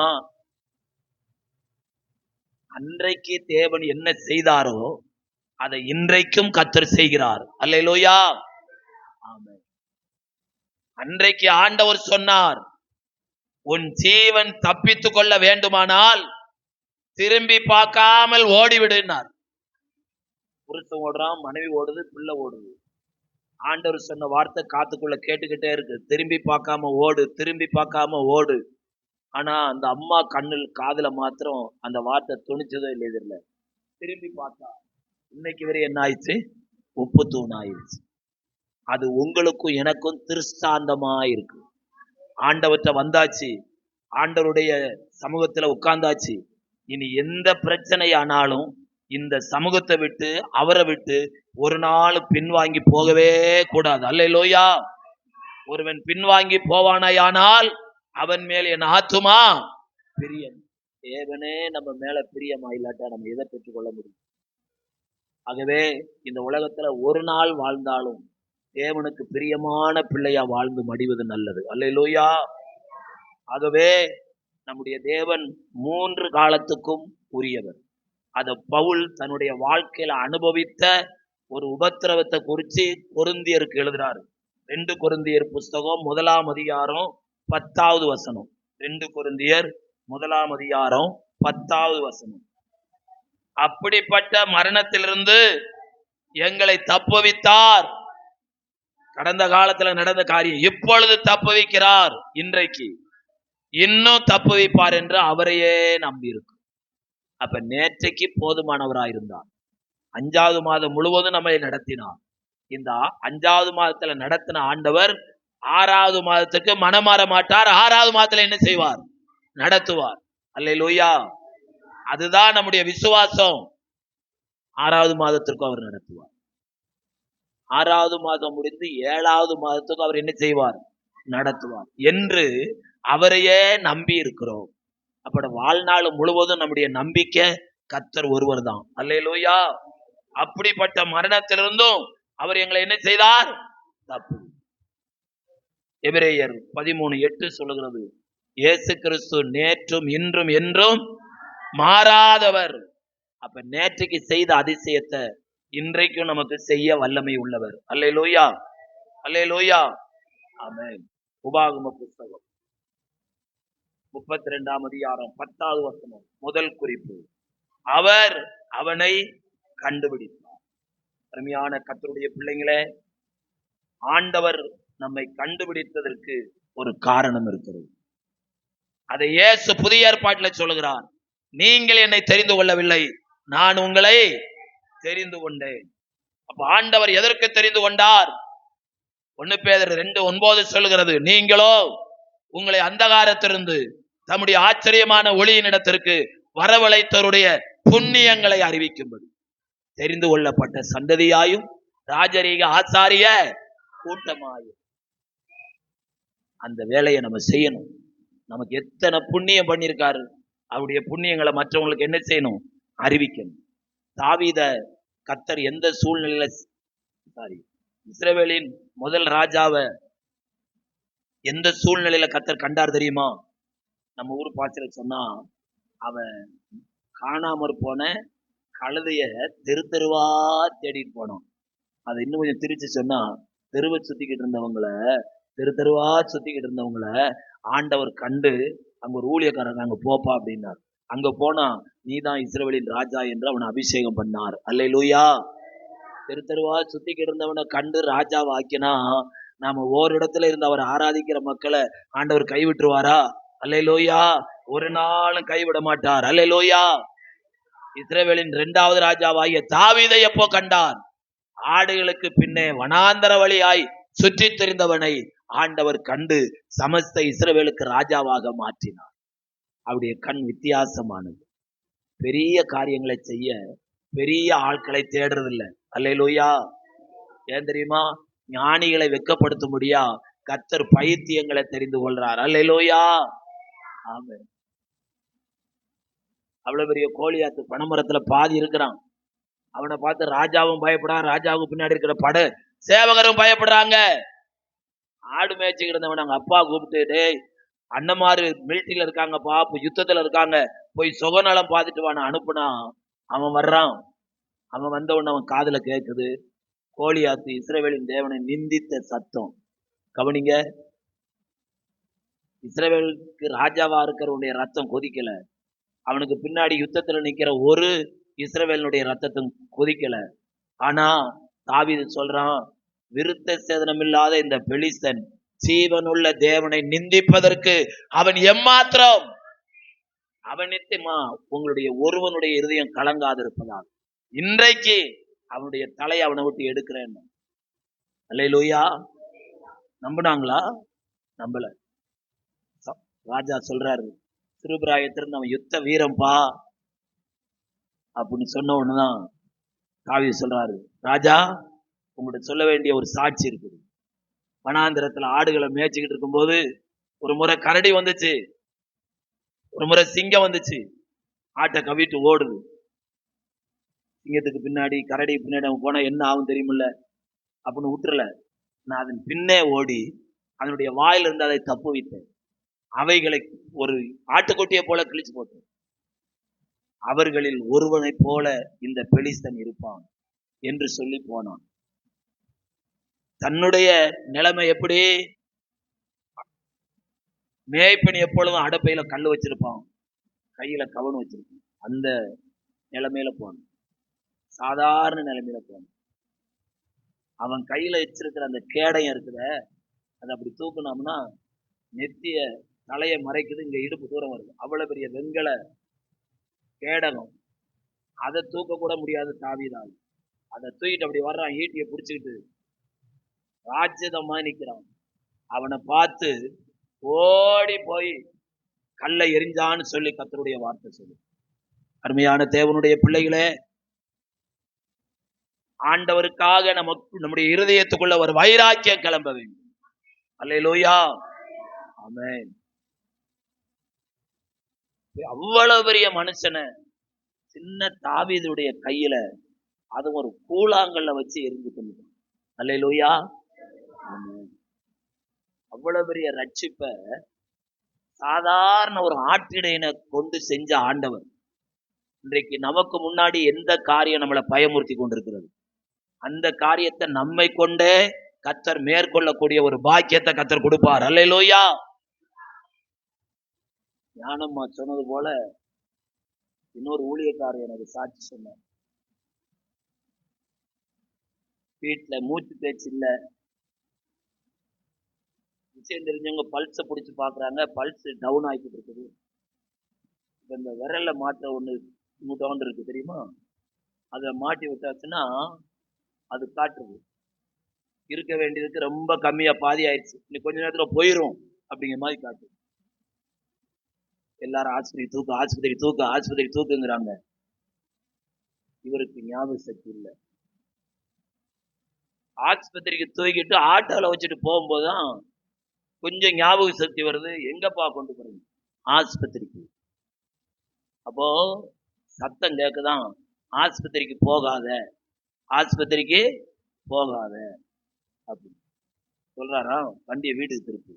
அன்றைக்கு தேவன் என்ன செய்தாரோ அதை இன்றைக்கும் கர்த்தர் செய்கிறார். அல்லேலூயா, ஆமென். அன்றைக்கு ஆண்டவர் சொன்னார், உன் ஜீவன் தப்பித்துக் கொள்ள வேண்டுமானால் திரும்பி பார்க்காமல் ஓடிவிடுனார். புருஷன் ஓடுறான், மனைவி ஓடுது, பிள்ளை ஓடுது. ஆண்டவர் சொன்ன வார்த்தை காத்துக்குள்ள கேட்டுக்கிட்டே இருக்கு, திரும்பி பார்க்காம ஓடு, திரும்பி பார்க்காம ஓடு. ஆனா அந்த அம்மா காதுல மாத்திரம் அந்த வார்த்தை துணிச்சதோ இல்லையில. திரும்பி பார்த்தா இன்னைக்கு வரை என்ன ஆயிடுச்சு? உப்பு தூண் ஆயிடுச்சு. அது உங்களுக்கும் எனக்கும் திருஷ்டாந்தமா இருக்கு. ஆண்டவற்றை வந்தாச்சு, ஆண்டவருடைய சமூகத்துல உட்கார்ந்தாச்சு. இனி எந்த பிரச்சனை ஆனாலும் இந்த சமூகத்தை விட்டு, அவரை விட்டு ஒரு நாள் பின்வாங்கி போகவே கூடாது. அல்லேலூயா. ஒருவன் பின்வாங்கி போவானாயானால் அவன் மேல் என் ஆத்துமா பிரியம். தேவனே நம்ம மேல பிரியமா இல்லாட்டா நம்ம எதை பெற்றுக்கொள்ள முடியும்? ஆகவே இந்த உலகத்துல ஒரு நாள் வாழ்ந்தாலும் தேவனுக்கு பிரியமான பிள்ளையா வாழ்ந்து மடிவது நல்லது. அல்லேலூயா. ஆகவே நம்முடைய தேவன் 3 காலத்துக்கும் உரியவர். அத பவுல் தன்னுடைய வாழ்க்கையில அனுபவித்த ஒரு உபத்திரவத்தை குறித்து கொரிந்தியருக்கு எழுதுறாரு. 2 கொரிந்தியர் புஸ்தகம் 1ஆம் அதிகாரம் 10வது வசனம். 2 கொரிந்தியர் 1ஆம் அதிகாரம் 10வது வசனம். அப்படிப்பட்ட மரணத்திலிருந்து எங்களை தப்புவித்தார். கடந்த காலத்துல நடந்த காரியம் இப்பொழுது தப்புவிக்கிறார். இன்றைக்கு இன்னும் தப்புவிப்பார் என்று அவரையே நம்பி இருக்கும். அப்ப நேற்றைக்கு போதுமானவராயிருந்தார். 5வது மாதம் முழுவதும் நம்மை நடத்தினார். இந்த 5வது மாதத்துல நடத்தின ஆண்டவர் 6வது மாதத்துக்கு மனமாற மாட்டார். 6வது மாதத்துல என்ன செய்வார்? நடத்துவார். அல்லேலூயா. அதுதான் நம்முடைய விசுவாசம். 6வது மாதத்திற்கும் அவர் நடத்துவார். 6வது மாதம் முடிந்து 7வது மாதத்துக்கு அவர் என்ன செய்வார்? நடத்துவார் என்று அவரையே நம்பி இருக்கிறோம். அப்ப வாழ்நாள் முழுவதும் நம்முடைய நம்பிக்கை கர்த்தர் ஒருவர் தான். அல்லேலூயா. அப்படிப்பட்ட மரணத்திலிருந்தும் அவர் எங்களை என்ன செய்தார்? தப்பு. எபிரேயர் 13:8 சொல்லுகிறது, இயேசு கிறிஸ்து நேற்றும் இன்றும் என்றும் மாறாதவர். அப்ப நேற்றைக்கு செய்த அதிசயத்தை இன்றைக்கும் நமக்கு செய்ய வல்லமை உள்ளவர். அல்லேலூயா, அல்லேலூயா, ஆமென். உபாகம புஸ்தகம் 32ஆம் அதிகாரம் 10வது வசனம், முதல் குறிப்பு, அவர் அவனை கண்டுபிடித்தார். அருமையான கர்த்தருடைய பிள்ளைங்களே, ஆண்டவர் நம்மை கண்டுபிடித்ததற்கு ஒரு காரணம் இருக்கிறது. அதை இயேசு புதிய ஏற்பாட்டில் சொல்லுகிறார், நீங்கள் என்னை தெரிந்து கொள்ளவில்லை, நான் உங்களை தெரிந்து கொண்டேன். அப்ப ஆண்டவர் எதற்கு தெரிந்து கொண்டார்? 1 பேதுரு 2:9 சொல்லுகிறது, நீங்களோ உங்களை அந்தகாரத்திலிருந்து தம்முடைய ஆச்சரியமான ஒளியின் இடத்திற்கு வரவழைத்தவருடைய புண்ணியங்களை அறிவிக்கும்படி தெரிந்து கொள்ளப்பட்ட சந்ததியாயும் ராஜரீக ஆசாரிய கூட்டமாயும். அந்த வேலையை நம்ம செய்யணும். நமக்கு எத்தனை புண்ணியம் பண்ணியிருக்காரு, அவருடைய புண்ணியங்களை மற்றவங்களுக்கு என்ன செய்யணும்? அறிவிக்கணும். தாவீத கர்த்தர் எந்த சூழ்நிலையில இஸ்ரவேலின் முதல் ராஜாவை எந்த சூழ்நிலையில கர்த்தர் கண்டார் தெரியுமா? நம்ம ஊர் பாய்ச்சல சொன்னா, அவன் காணாமற் போன கழுதைய தெருவா தேடிட்டு போனோம். அதை இன்னும் கொஞ்சம் திரிச்சு சொன்னா, தெருவை சுத்திக்கிட்டு இருந்தவங்களை தெருவா சுத்திக்கிட்டு இருந்தவங்களை ஆண்டவர் கண்டு அங்க ஒரு ஊழியக்காரங்க அங்க போப்பா அப்படின்னார். அங்க போனா, நீதான் இஸ்ரவேலின் ராஜா என்று அவனை அபிஷேகம் பண்ணார். அல்லேலூயா. தெருவா சுத்திக்கிட்டு இருந்தவனை கண்டு ராஜாவை ஆக்கினா நாம ஓரிடத்துல இருந்து அவர் ஆராதிக்கிற மக்களை ஆண்டவர் கைவிட்டுருவாரா? அல்லேலூயா. ஒரு நாளும் கைவிட மாட்டார். அல்லேலூயா. இஸ்ரவேலின் 2வது ராஜாவாகிய தாவீதை எப்போ கண்டார்? ஆடுகளுக்கு பின்னே வனாந்தர வழியாய் சுற்றி திரிந்தவனை ஆண்டவர் கண்டு சமஸ்த இஸ்ரவேலுக்கு ராஜாவாக மாற்றினார். அவருடைய கண் வித்தியாசமானது. பெரிய காரியங்களை செய்ய பெரிய ஆட்களை தேடுறதில்லை. அல்லேலூயா. ஏன் தெரியுமா? ஞானிகளை வெட்கப்படுத்தும்படியா கர்த்தர் பைத்தியங்களை தெரிந்து கொள்றார். அல்லேலூயா. ஆமென். அவ்வளவு பெரிய கோலியாத்து பனைமரத்துல பாதி இருக்கிறான். அவனை பார்த்து ராஜாவும் பயப்படுறான், ராஜாவுக்கு பின்னாடி இருக்கிற படை சேவகரும் பயப்படுறாங்க. ஆடு மேய்ச்சிக்கிட்டு இருந்தவன் அவங்க அப்பா கூப்பிட்டு, டேய் அண்ணமாரு மிலிட்டரியில இருக்காங்கப்பா, யுத்தத்துல இருக்காங்க, போய் சுகநலம் பார்த்துட்டு வான அனுப்புனா. அவன் வர்றான். அவன் வந்த உடனே அவன் காதுல கேட்குது, கோலியாத்து இஸ்ரவேலின் தேவனை நிந்தித்த சத்தம். கவனிங்க, இஸ்ரவேலுக்கு ராஜாவா இருக்கிறவனுடைய ரத்தம் கொதிக்கல. அவனுக்கு பின்னாடி யுத்தத்துல நிக்கிற ஒரு இஸ்ரவேலுடைய ரத்தத்தும் கொதிக்கல. ஆனா தாவீது சொல்றான், விருத்த சேதனம் இல்லாத இந்த பெலிஸ்தன் ஜீவனுள்ள தேவனை நிந்திப்பதற்கு அவன் எம்மாத்திரம்? அவன் நித்தியமா உங்களுடைய ஒருவனுடைய இருதயம் கலங்காது இருப்பதால் இன்றைக்கு அவனுடைய தலையை அவனை விட்டு எடுக்கிறேன். அல்லேலூயா. நம்பினாங்களா? நம்பல. ராஜா சொல்றாரு, சிறுபிராயத்திலிருந்து அவன் யுத்த வீரம்பா அப்படின்னு சொன்ன உடனேதான் தாவீது சொல்றாரு, ராஜா உங்கள்கிட்ட சொல்ல வேண்டிய ஒரு சாட்சி இருக்குது. வனாந்திரத்துல ஆடுகளை மேய்ச்சிக்கிட்டு இருக்கும்போது ஒரு முறை கரடி வந்துச்சு, ஒரு முறை சிங்கம் வந்துச்சு, ஆட்டை கவிட்டு ஓடுது. சிங்கத்துக்கு பின்னாடி கரடி பின்னாடி அவன் போனா என்ன ஆகும் தெரியுமில்ல அப்படின்னு விட்டுறல. நான் அதன் பின்னே ஓடி அதனுடைய வாயிலிருந்து அதை தப்பு வைத்தேன். அவைகளை ஒரு ஆட்டுக்குட்டியை போல கிழிச்சு போட்டேன். அவர்களில் ஒருவனை போல இந்த பெலிஸ்தன் இருப்பான் என்று சொல்லி போனான். தன்னுடைய நிலைமை எப்படி? மேய்ப்பனி எப்பொழுதும் அடப்பையில கல்லு வச்சிருப்பான், கையில கவனம் வச்சிருப்பான். அந்த நிலைமையில போனான். சாதாரண நிலைமையில போனான். அவன் கையில வச்சிருக்கிற அந்த கேடயம் இருக்குத, அதை அப்படி தூக்குனோம்னா நெத்திய தலையை மறைக்குது, இங்க இடுப்பு தூரம் வருது. அவ்வளவு பெரிய வெண்கல கேடகம். அதை தூக்க கூட முடியாது தாவீதால். அதை தூக்கிட்டு அப்படி வர்றான், ஈட்டியை பிடிச்சுக்கிட்டு ராஜ்யதமா நிக்கிறான். அவனை பார்த்து ஓடி போய் கல்லை எரிஞ்சான்னு சொல்லி கர்த்தருடைய வார்த்தை சொல்லு. அருமையான தேவனுடைய பிள்ளைகளே, ஆண்டவருக்காக நமக்கு நம்முடைய இருதயத்துக்குள்ள ஒரு வைராக்கியம் கிளம்ப வேண்டும். அல்லேலூயா. ஆமென். அவ்வளவு பெரிய மனுஷனை சின்ன தாவீதுடைய கையில அது ஒரு கூழாங்கல்ல வச்சு எரிஞ்சு கொண்டு. அல்லேலூயா. அவ்வளவு பெரிய ரட்சிப்ப சாதாரண ஒரு ஆட்டிடையனை கொண்டு செஞ்ச ஆண்டவர் இன்றைக்கு நமக்கு முன்னாடி எந்த காரியம் நம்மளை பயமுறுத்தி கொண்டிருக்கிறது, அந்த காரியத்தை நம்மை கொண்டே கர்த்தர் மேற்கொள்ளக்கூடிய ஒரு பாக்கியத்தை கர்த்தர் கொடுப்பார். அல்லேலூயா. ஞானம்மா சொன்னது போல இன்னொரு ஊழியக்காரர் எனக்கு சாட்சி சொன்னார். வீட்டுல மூச்சு பேச்சு இல்ல. விஷயம் தெரிஞ்சவங்க பல்ஸை பிடிச்சு பாக்குறாங்க, பல்ஸ் டவுன் ஆகிட்டு இருக்குது. இந்த விரல்ல மாற்ற ஒண்ணு டவுன் இருக்கு தெரியுமா, அதை மாட்டி விட்டாச்சுன்னா அது காட்டுறது இருக்க வேண்டியதுக்கு ரொம்ப கம்மியா பாதி ஆயிடுச்சு, இன்னைக்கு கொஞ்ச நேரத்துல போயிரும் அப்படிங்கிற மாதிரி காட்டு. எல்லாரும் ஆஸ்பத்திரி தூக்கு, ஆஸ்பத்திரி தூக்கு, ஆஸ்பத்திரி தூக்குங்கிறாங்க. இவருக்கு ஞாபக சக்தி இல்லை. ஆஸ்பத்திரிக்கு தூக்கிட்டு ஆட்டோல வச்சுட்டு போகும்போதுதான் கொஞ்சம் ஞாபக சக்தி வருது. எங்கப்பா கொண்டு போறீங்க? ஆஸ்பத்திரிக்கு. அப்போ சத்தம் கேக்குதான், ஆஸ்பத்திரிக்கு போகாத, ஆஸ்பத்திரிக்கு போகாத அப்படின்னு சொல்றாரா. வண்டியை வீட்டுக்கு திருப்பி.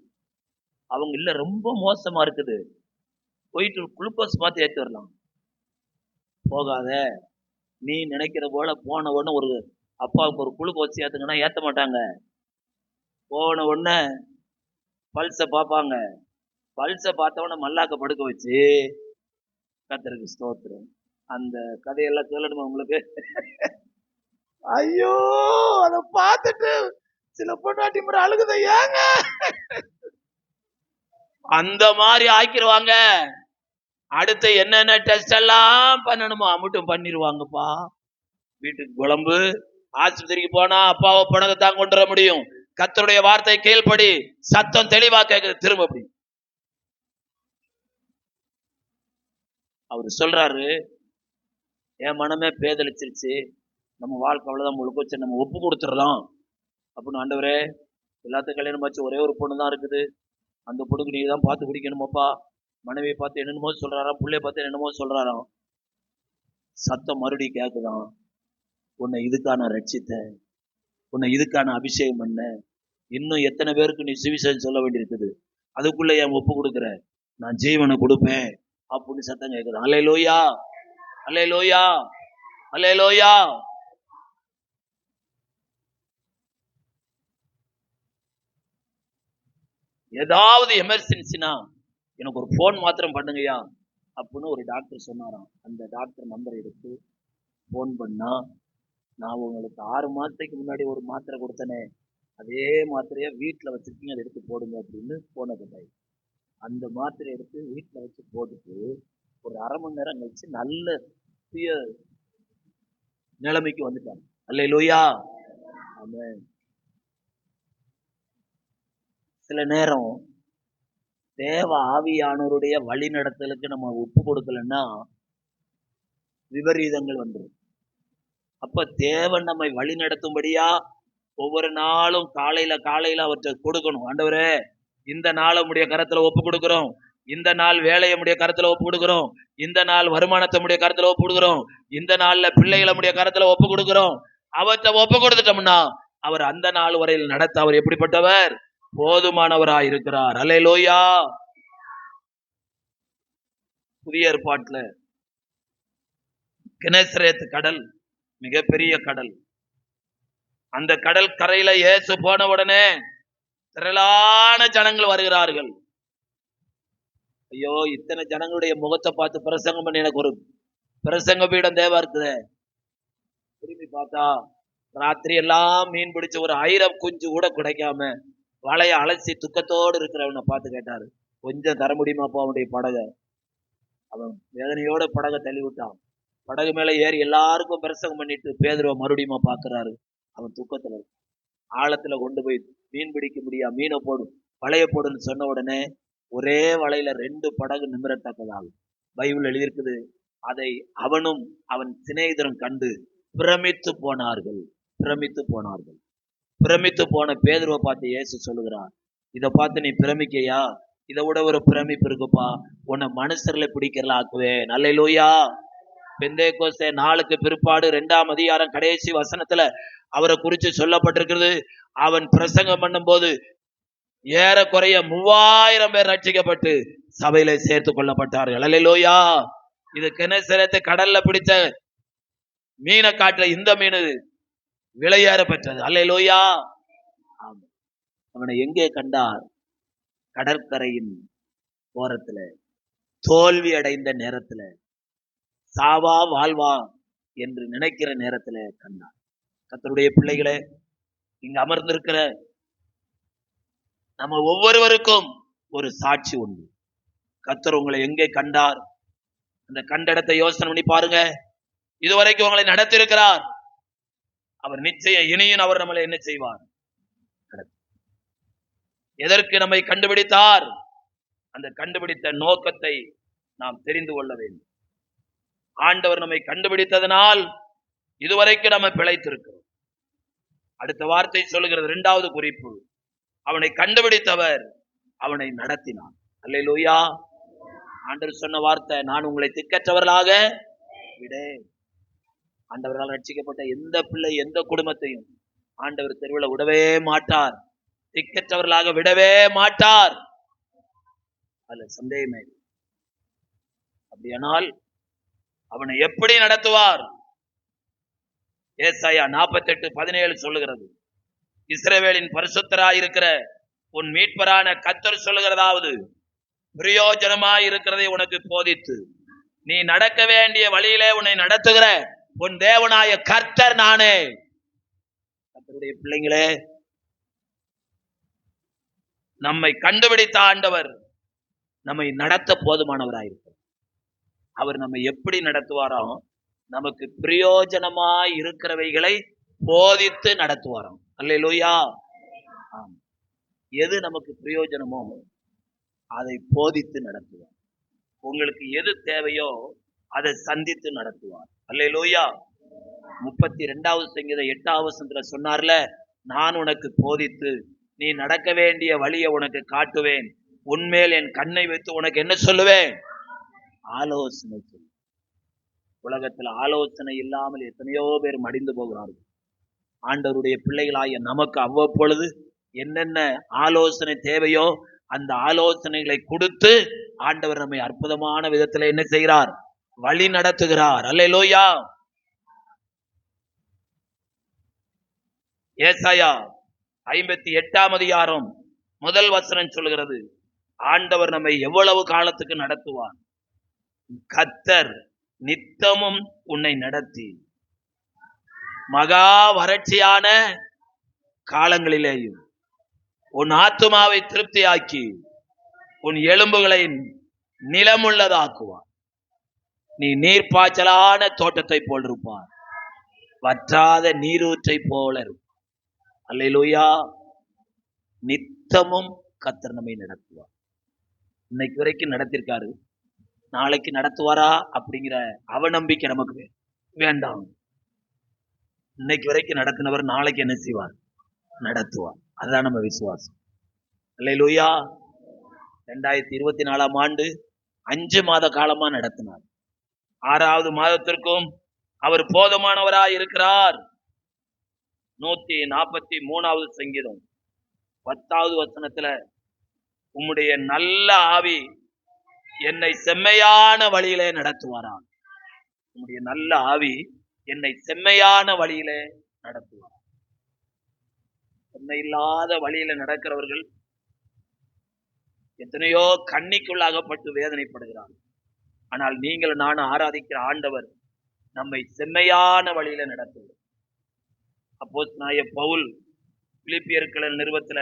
அவங்க இல்ல ரொம்ப மோசமா இருக்குது, போயிட்டு குளுக்கோஸ் பார்த்து ஏற்றி வரலாம். போகாத, நீ நினைக்கிற போல போன உடனே ஒரு அப்பாவுக்கு ஒரு குளுக்கோஸ் ஏத்துங்கன்னா ஏத்த மாட்டாங்க. போன உடனே பல்ஸை பார்ப்பாங்க. பல்ஸை பார்த்தவொடனே மல்லாக்க படுக்க வச்சு கர்த்தருக்கு ஸ்தோத்திரம். அந்த கதையெல்லாம் சொல்லணுமா உங்களுக்கு? ஐயோ, அதை பார்த்துட்டு சில பொண்டாட்டி முறை அழுகுத ஏங்க அந்த மாதிரி ஆக்கிடுவாங்க. அடுத்து என்னென்ன டெஸ்ட் எல்லாம் பண்ணணுமோ மட்டும் பண்ணிடுவாங்கப்பா. வீட்டுக்கு குழம்பு, ஆஸ்பத்திரிக்கு போனா அப்பாவை பணத்தை தான் கொண்டு வர முடியும். கர்த்தருடைய வார்த்தை கீழ்ப்படி, சத்தம் தெளிவா கேட்குது. திரும்ப அப்படி அவர் சொல்றாரு, என் மனமே பேதலிச்சிருச்சு, நம்ம வாழ்க்கை அவ்வளவுதான் முழுக்க, நம்ம ஒப்பு கொடுத்துடலாம் அப்படின்னு. ஆண்டவரே, எல்லாத்துக்கும் கல்யாணம் ஆச்சு, ஒரே ஒரு பொண்ணு தான் இருக்குது, அந்த பொண்ணுக்கு நீங்க தான் பார்த்து குடிக்கணுமாப்பா. மனைவியை பார்த்து என்னென்னமோ சொல்றாராம், பிள்ளைய பார்த்து என்னென்னமோ சொல்றாராம். சத்தம் மறுபடி கேட்குதான், உன்னை இதுக்கான ரட்சித்தேன், உன்னை இதுக்கான அபிஷேகம் பண்ண, இன்னும் எத்தனை பேருக்கு நீ சுவிசேஷம் சொல்ல வேண்டியிருக்குது, அதுக்குள்ள என் ஒப்பு கொடுக்குற, நான் ஜீவனை கொடுப்பேன் அப்படின்னு சத்தம் கேட்குது. அல்லேலூயா, அல்லேலூயா, அல்லேலூயா. ஏதாவது எமர்ஜென்சினா எனக்கு ஒரு போன் மாத்திரம் பண்ணுங்கய்யா அப்படின்னு ஒரு டாக்டர் சொன்னாராம். அந்த டாக்டர் நம்பர் எடுத்து போன் பண்ணா, நான் உங்களுக்கு 6 மாசத்துக்கு முன்னாடி ஒரு மாத்திரை கொடுத்தனே, அதே மாத்திரைய வீட்டுல வச்சிருக்கீங்க, அதை எடுத்து போடுங்க அப்படின்னு போன கட்டாய். அந்த மாத்திரை எடுத்து வீட்டுல வச்சு போட்டுட்டு ஒரு அரை மணி நேரம் கழிச்சு நல்ல சுய நிலைமைக்கு வந்துட்டாங்க. அல்லேலூயா, ஆமென். சில நேரம் தேவ ஆவியானவருடைய வழி நடத்தலுக்கு நம்ம ஒப்பு கொடுக்கலன்னா விபரீதங்கள் வந்துடும். அப்ப தேவன் நம்மை வழி நடத்தும்படியா ஒவ்வொரு நாளும் காலையில அவற்றை கொடுக்கணும். ஆண்டவரே, இந்த நாளை உடைய கரத்துல ஒப்பு கொடுக்கிறோம், இந்த நாள் வேலையை உடைய கரத்துல ஒப்பு கொடுக்கிறோம், இந்த நாள் வருமானத்தை உடைய கரத்துல ஒப்பு கொடுக்கிறோம், இந்த நாள்ல பிள்ளைகளை உடைய கரத்துல ஒப்பு கொடுக்கிறோம். அவற்றை ஒப்பு கொடுத்துட்டோம்னா அவர் அந்த நாள் வரையில் நடத்த அவர் எப்படிப்பட்டவர்? போதுமானவராய் இருக்கிறார். அல்லேலூயா. புதிய ஏற்பாட்டுல கெனசரேத் கடல் மிகப்பெரிய கடல். அந்த கடல் கரையில இயேசு போன உடனே திரளான ஜனங்கள் வருகிறார்கள். ஐயோ, இத்தனை ஜனங்களுடைய முகத்தை பார்த்து பிரசங்கம் பண்ணி எனக்கு ஒரு பிரசங்க பீடம் தேவை இருக்குது. திரும்பி பார்த்தா ராத்திரி எல்லாம் மீன் பிடிச்ச ஒரு 1000 குஞ்சு கூட கிடைக்காம வலைய அலசி துக்கத்தோடு இருக்கிறவனை பார்த்து கேட்டாரு, கொஞ்சம் தர முடியுமாப்பா அவனுடைய படகை? அவன் வேதனையோட படகை தள்ளி விட்டான். படகு மேல ஏறி எல்லாருக்கும் பிரசங்கம் பண்ணிட்டு பேதுருவை மறுபடியுமா பாக்குறாரு. அவன் துக்கத்துல ஆழத்துல கொண்டு போய் மீன் பிடிக்க முடியாது, மீனை போடும், வலைய போடுன்னு சொன்ன உடனே ஒரே வலையில 2 படகு நிமிரத்தக்கதாகும் பைபிள் எழுதியிருக்குது. அதை அவனும் அவன் சிநேகிதரும் கண்டு பிரமித்து போனார்கள். பிரமித்து போன பேதுருவை பார்த்து இயேசு சொல்லுகிறார், இதை பார்த்து நீ பிரமிக்கையா? இதை விட ஒரு பிரமிப்பு இருக்குப்பா, உன்னை மனுஷர்களை பிடிக்கிறல ஆக்குவேன். அல்லேலூயா. பெந்தேகோஸ்தே நாளுக்கு பிற்பாடு 2ஆம் அதிகாரம் கடைசி வசனத்துல அவரை குறித்து சொல்லப்பட்டிருக்கிறது. அவன் பிரசங்கம் பண்ணும் போது ஏறக்குறைய 3000 பேர் ரட்சிக்கப்பட்டு சபையில சேர்த்து கொள்ளப்பட்டார்கள். அல்லேலூயா. இது கெனசரேத்து கடல்ல பிடிச்ச மீனை காட்டுற இந்த மீன் விலையேற பெற்றது. அல்லேலூயா. அவனை எங்கே கண்டார்? கடற்கரையின் ஓரத்துல தோல்வி அடைந்த நேரத்துல, சாவா வாழ்வா என்று நினைக்கிற நேரத்துல கண்டார். கர்த்தருடைய பிள்ளைகளே, இங்க அமர்ந்திருக்கிற நம்ம ஒவ்வொருவருக்கும் ஒரு சாட்சி உண்டு. கர்த்தர் உங்களை எங்கே கண்டார்? அந்த கண்ட இடத்தை யோசனை பண்ணி பாருங்க. இதுவரைக்கும் உங்களை நடத்தியிருக்கிறார். அவர் நிச்சயம் இனியும் அவர் நம்மளை என்ன செய்வார்? எதற்கு நம்மை கண்டுபிடித்தார்? அந்த கண்டுபிடித்த நோக்கத்தை நாம் தெரிந்து கொள்ள வேண்டும். ஆண்டவர் நம்மை கண்டுபிடித்ததனால் இதுவரைக்கும் நம்ம பிழைத்திருக்கிறோம். அடுத்த வார்த்தை சொல்லுகிறது, 2வது குறிப்பு, அவனை கண்டுபிடித்தவர் அவனை நடத்தினார். அல்லேலூயா. ஆண்டவர் சொன்ன வார்த்தை, நான் உங்களை திக்கற்றவர்களாக விடேன். ஆண்டவரால் ரட்சிக்கப்பட்ட எந்த பிள்ளை எந்த குடும்பத்தையும் ஆண்டவர் தெருவில் விடவே மாட்டார், திக்கற்றவர்களாக விடவே மாட்டார். அதுல சந்தேகமே. அப்படியானால் அவனை எப்படி நடத்துவார்? ஏசாயா 48:17 சொல்லுகிறது, இஸ்ரவேலின் பரிசுத்தராய் இருக்கிற உன் மீட்பரான கர்த்தர் சொல்லுகிறதாவது, பிரயோஜனமாய் இருக்கிறதை உனக்கு போதித்து நீ நடக்க வேண்டிய வழியிலே உன்னை நடத்துகிற உன் தேவனாய கர்த்தர் நானே. கர்த்தருடைய பிள்ளைங்களே, நம்மை கண்டுபிடித்த ஆண்டவர் நம்மை நடத்த போதுமானவராயிருக்கிறார். அவர் நம்மை எப்படி நடத்துவாரோ, நமக்கு பிரயோஜனமாய் இருக்கிறவைகளை போதித்து நடத்துவாராம். அல்லேலூயா. எது நமக்கு பிரயோஜனமோ அதை போதித்து நடத்துவார். உங்களுக்கு எது தேவையோ அதை சந்தித்து நடத்துவார். அல்லேலூயா. 32வது சங்கீதம் 8வது வசனத்துல சொன்னார்ல, நான் உனக்கு போதித்து நீ நடக்க வேண்டிய வழியை உனக்கு காட்டுவேன், உன்மேல் என் கண்ணை வைத்து உனக்கு என்ன சொல்லுவேன்? ஆலோசனை சொல்லு. உலகத்துல ஆலோசனை இல்லாமல் எத்தனையோ பேர் மடிந்து போகிறார்கள். ஆண்டவருடைய பிள்ளைகளாகிய நமக்கு அவ்வப்பொழுது என்னென்ன ஆலோசனை தேவையோ அந்த ஆலோசனைகளை கொடுத்து ஆண்டவர் நம்மை அற்புதமான விதத்துல என்ன செய்கிறார்? வழி நடத்துகிறார். அல்லேலூயா. ஏசாயா 58ஆம் அதிகாரம் 1 வசனம் சொல்கிறது, ஆண்டவர் நம்மை எவ்வளவு காலத்துக்கு நடத்துவார்? கர்த்தர் நித்தமும் உன்னை நடத்தி மகா வறட்சியான காலங்களிலேயும் உன் ஆத்துமாவை திருப்தியாக்கி உன் எலும்புகளை நிலமுள்ளதாக்குவார். நீ நீர்ப்பாய்ச்சலான தோட்டத்தை போல் இருப்பார், வற்றாத நீரூற்றை போல இருப்பார். அல்லேலூயா. நித்தமும் கர்த்தர் நம்மை நடத்துவார். இன்னைக்கு வரைக்கும் நடத்திருக்காரு, நாளைக்கு நடத்துவாரா அப்படிங்கிற அவநம்பிக்கை நமக்கு வேண்டாம். இன்னைக்கு வரைக்கும் நடத்தினவர் நாளைக்கு என்ன செய்வார்? நடத்துவார். அதுதான் நம்ம விசுவாசம். அல்லேலூயா. 2024ஆம் ஆண்டு 5 மாத காலமா நடத்தினார். 6வது மாதத்திற்கும் அவர் போதுமானவராய் இருக்கிறார். 143வது சங்கீதம் 10வது வசனத்துல, உம்முடைய நல்ல ஆவி என்னை செம்மையான வழியிலே நடத்துவாராம். உம்முடைய நல்ல ஆவி என்னை செம்மையான வழியிலே நடத்துவார். செம்மை இல்லாத வழியில நடக்கிறவர்கள் எத்தனையோ கண்ணிக்குள்ளாகப்பட்டு வேதனைப்படுகிறார்கள். ஆனால் நீங்கள் நானும் ஆராதிக்கிற ஆண்டவர் நம்மை செம்மையான வழியில நடத்துவார். அப்போஸ்தலனாகிய பவுல் பிலிப்பியர்கள் நிருபத்துல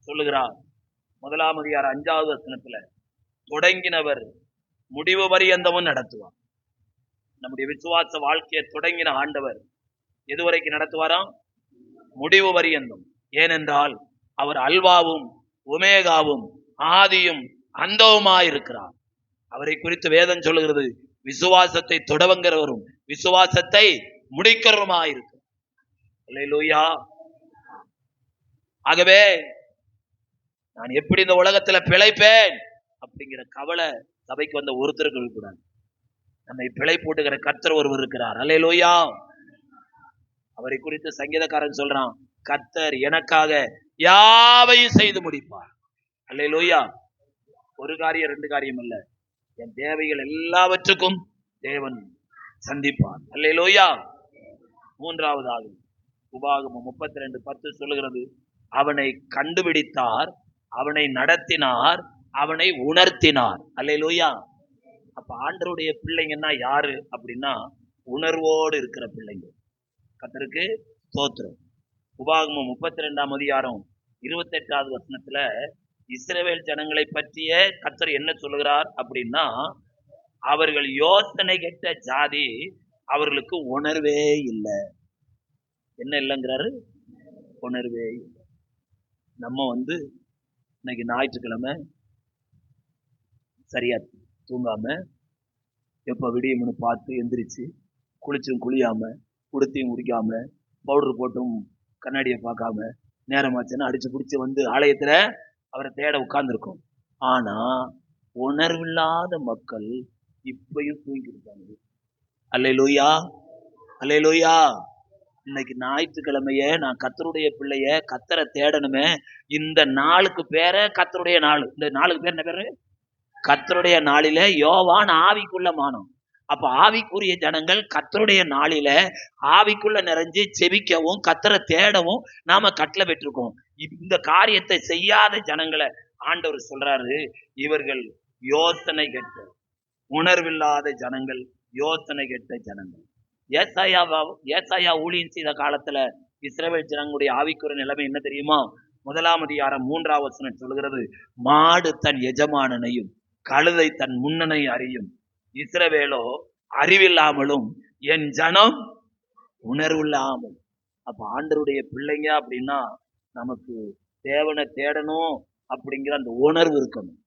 சொல்லுகிறார், 1ஆம் அதிகாரம் 5வது வசனத்துல, தொடங்கினவர் முடிவு பரியந்தமும் நடத்துவார். நம்முடைய விசுவாச வாழ்க்கையை தொடங்கின ஆண்டவர் எதுவரைக்கும் நடத்துவாராம்? முடிவு பரியந்தம். ஏனென்றால் அவர் அல்வாவும் ஒமேகாவும் ஆதியும் அந்தவுமாயிருக்கிறார். அவரை குறித்து வேதம் சொல்லுகிறது, விசுவாசத்தை தொடங்குகிறவரும் விசுவாசத்தை முடிக்கிறவருமாயிருக்கிறார். அல்லேலூயா. ஆகவே நான் எப்படி இந்த உலகத்துல பிழைப்பேன் அப்படிங்கிற கவலை சபைக்கு வந்த ஒருத்தருக்கு கூடாது. நம்மை பிழை போட்டுகிற கர்த்தர் ஒருவர் இருக்கிறார். அல்லேலூயா. அவரை குறித்து சங்கீதக்காரன் சொல்றான், கர்த்தர் எனக்காக யாவையும் செய்து முடிப்பார். அல்லேலூயா. ஒரு காரியம் 2 காரியம் அல்ல, என் தேவைகள் எல்லாவற்றுக்கும் தேவன் சந்திப்பார். அல்லேலூயா. 3வதாக உபாகமம் 32:10 சொல்லுகிறது, அவனை கண்டுபிடித்தார், அவனை நடத்தினார், அவனை உணர்த்தினார். அல்லேலூயா. அப்ப ஆண்டவருடைய பிள்ளைங்கன்னா யாரு அப்படின்னா, உணர்வோடு இருக்கிற பிள்ளைங்க. கர்த்தருக்கு ஸ்தோத்திரம். உபாகமம் 32ஆம் அதிகாரம் 28வது வசனத்துல இஸ்ரவேல் ஜனங்களை பற்றிய கர்த்தர் என்ன சொல்லுகிறார் அப்படின்னா, அவர்கள் யோசனை கெட்ட ஜாதி, அவர்களுக்கு உணர்வே இல்லை. என்ன இல்லைங்கிறாரு? உணர்வே இல்லை. நம்ம இன்னைக்கு ஞாயிற்றுக்கிழமை சரியா தூங்காம எப்ப விடியும்னு பார்த்து எந்திரிச்சு குளிச்சும் குளியாம உடுத்தியும் குடிக்காம பவுடர் போட்டும் கண்ணாடியை பார்க்காம நேரமாச்சுன்னா அடிச்சு பிடிச்சி ஆலயத்துல அவரை தேட உட்கார்ந்துருக்கோம். ஆனா உணர்வில்லாத மக்கள் இப்பயும் தூங்கிருக்காங்க. அல்லேலூயா. அல்லேலூயா. இன்னைக்கு ஞாயிற்றுக்கிழமைய நான் கர்த்தருடைய பிள்ளைய கர்த்தரை தேடணுமே, இந்த நாளுக்கு பேர கர்த்தருடைய நாள். இந்த நாளுக்கு பேர் என்ன பேரு? கர்த்தருடைய நாளில யோவான் ஆவிக்குள்ள மானம். அப்ப ஆவிக்குரிய ஜனங்கள் கர்த்தருடைய நாளில ஆவிக்குள்ள நிறைஞ்சு செபிக்கவும் கர்த்தரை தேடவும் நாம கட்டளை பெற்றிருக்கோம். இந்த காரியத்தை செய்யாத ஜனங்களை ஆண்டவர் சொல்றாரு, இவர்கள் யோசனை கெட்ட உணர்வில்லாத ஜனங்கள், யோசனை கெட்ட ஜனங்கள். ஏசாயா ஊழியம் செய்த காலத்துல இஸ்ரவேல் ஜனங்களுடைய ஆவிக்குரிய நிலைமை என்ன தெரியுமா? 1 அதிகாரம் 3 வசனம் சொல்கிறது, மாடு தன் எஜமானனையும் கழுதை தன் முன்னனை அறியும், இஸ்ரவேலோ அறிவில்லாமலும் என் ஜனம் உணர்வில்லாமல். அப்ப ஆண்டவருடைய பிள்ளைங்க அப்படின்னா நமக்கு தேவனை தேடணும் அப்படிங்கிற அந்த உணர்வு இருக்கணும்.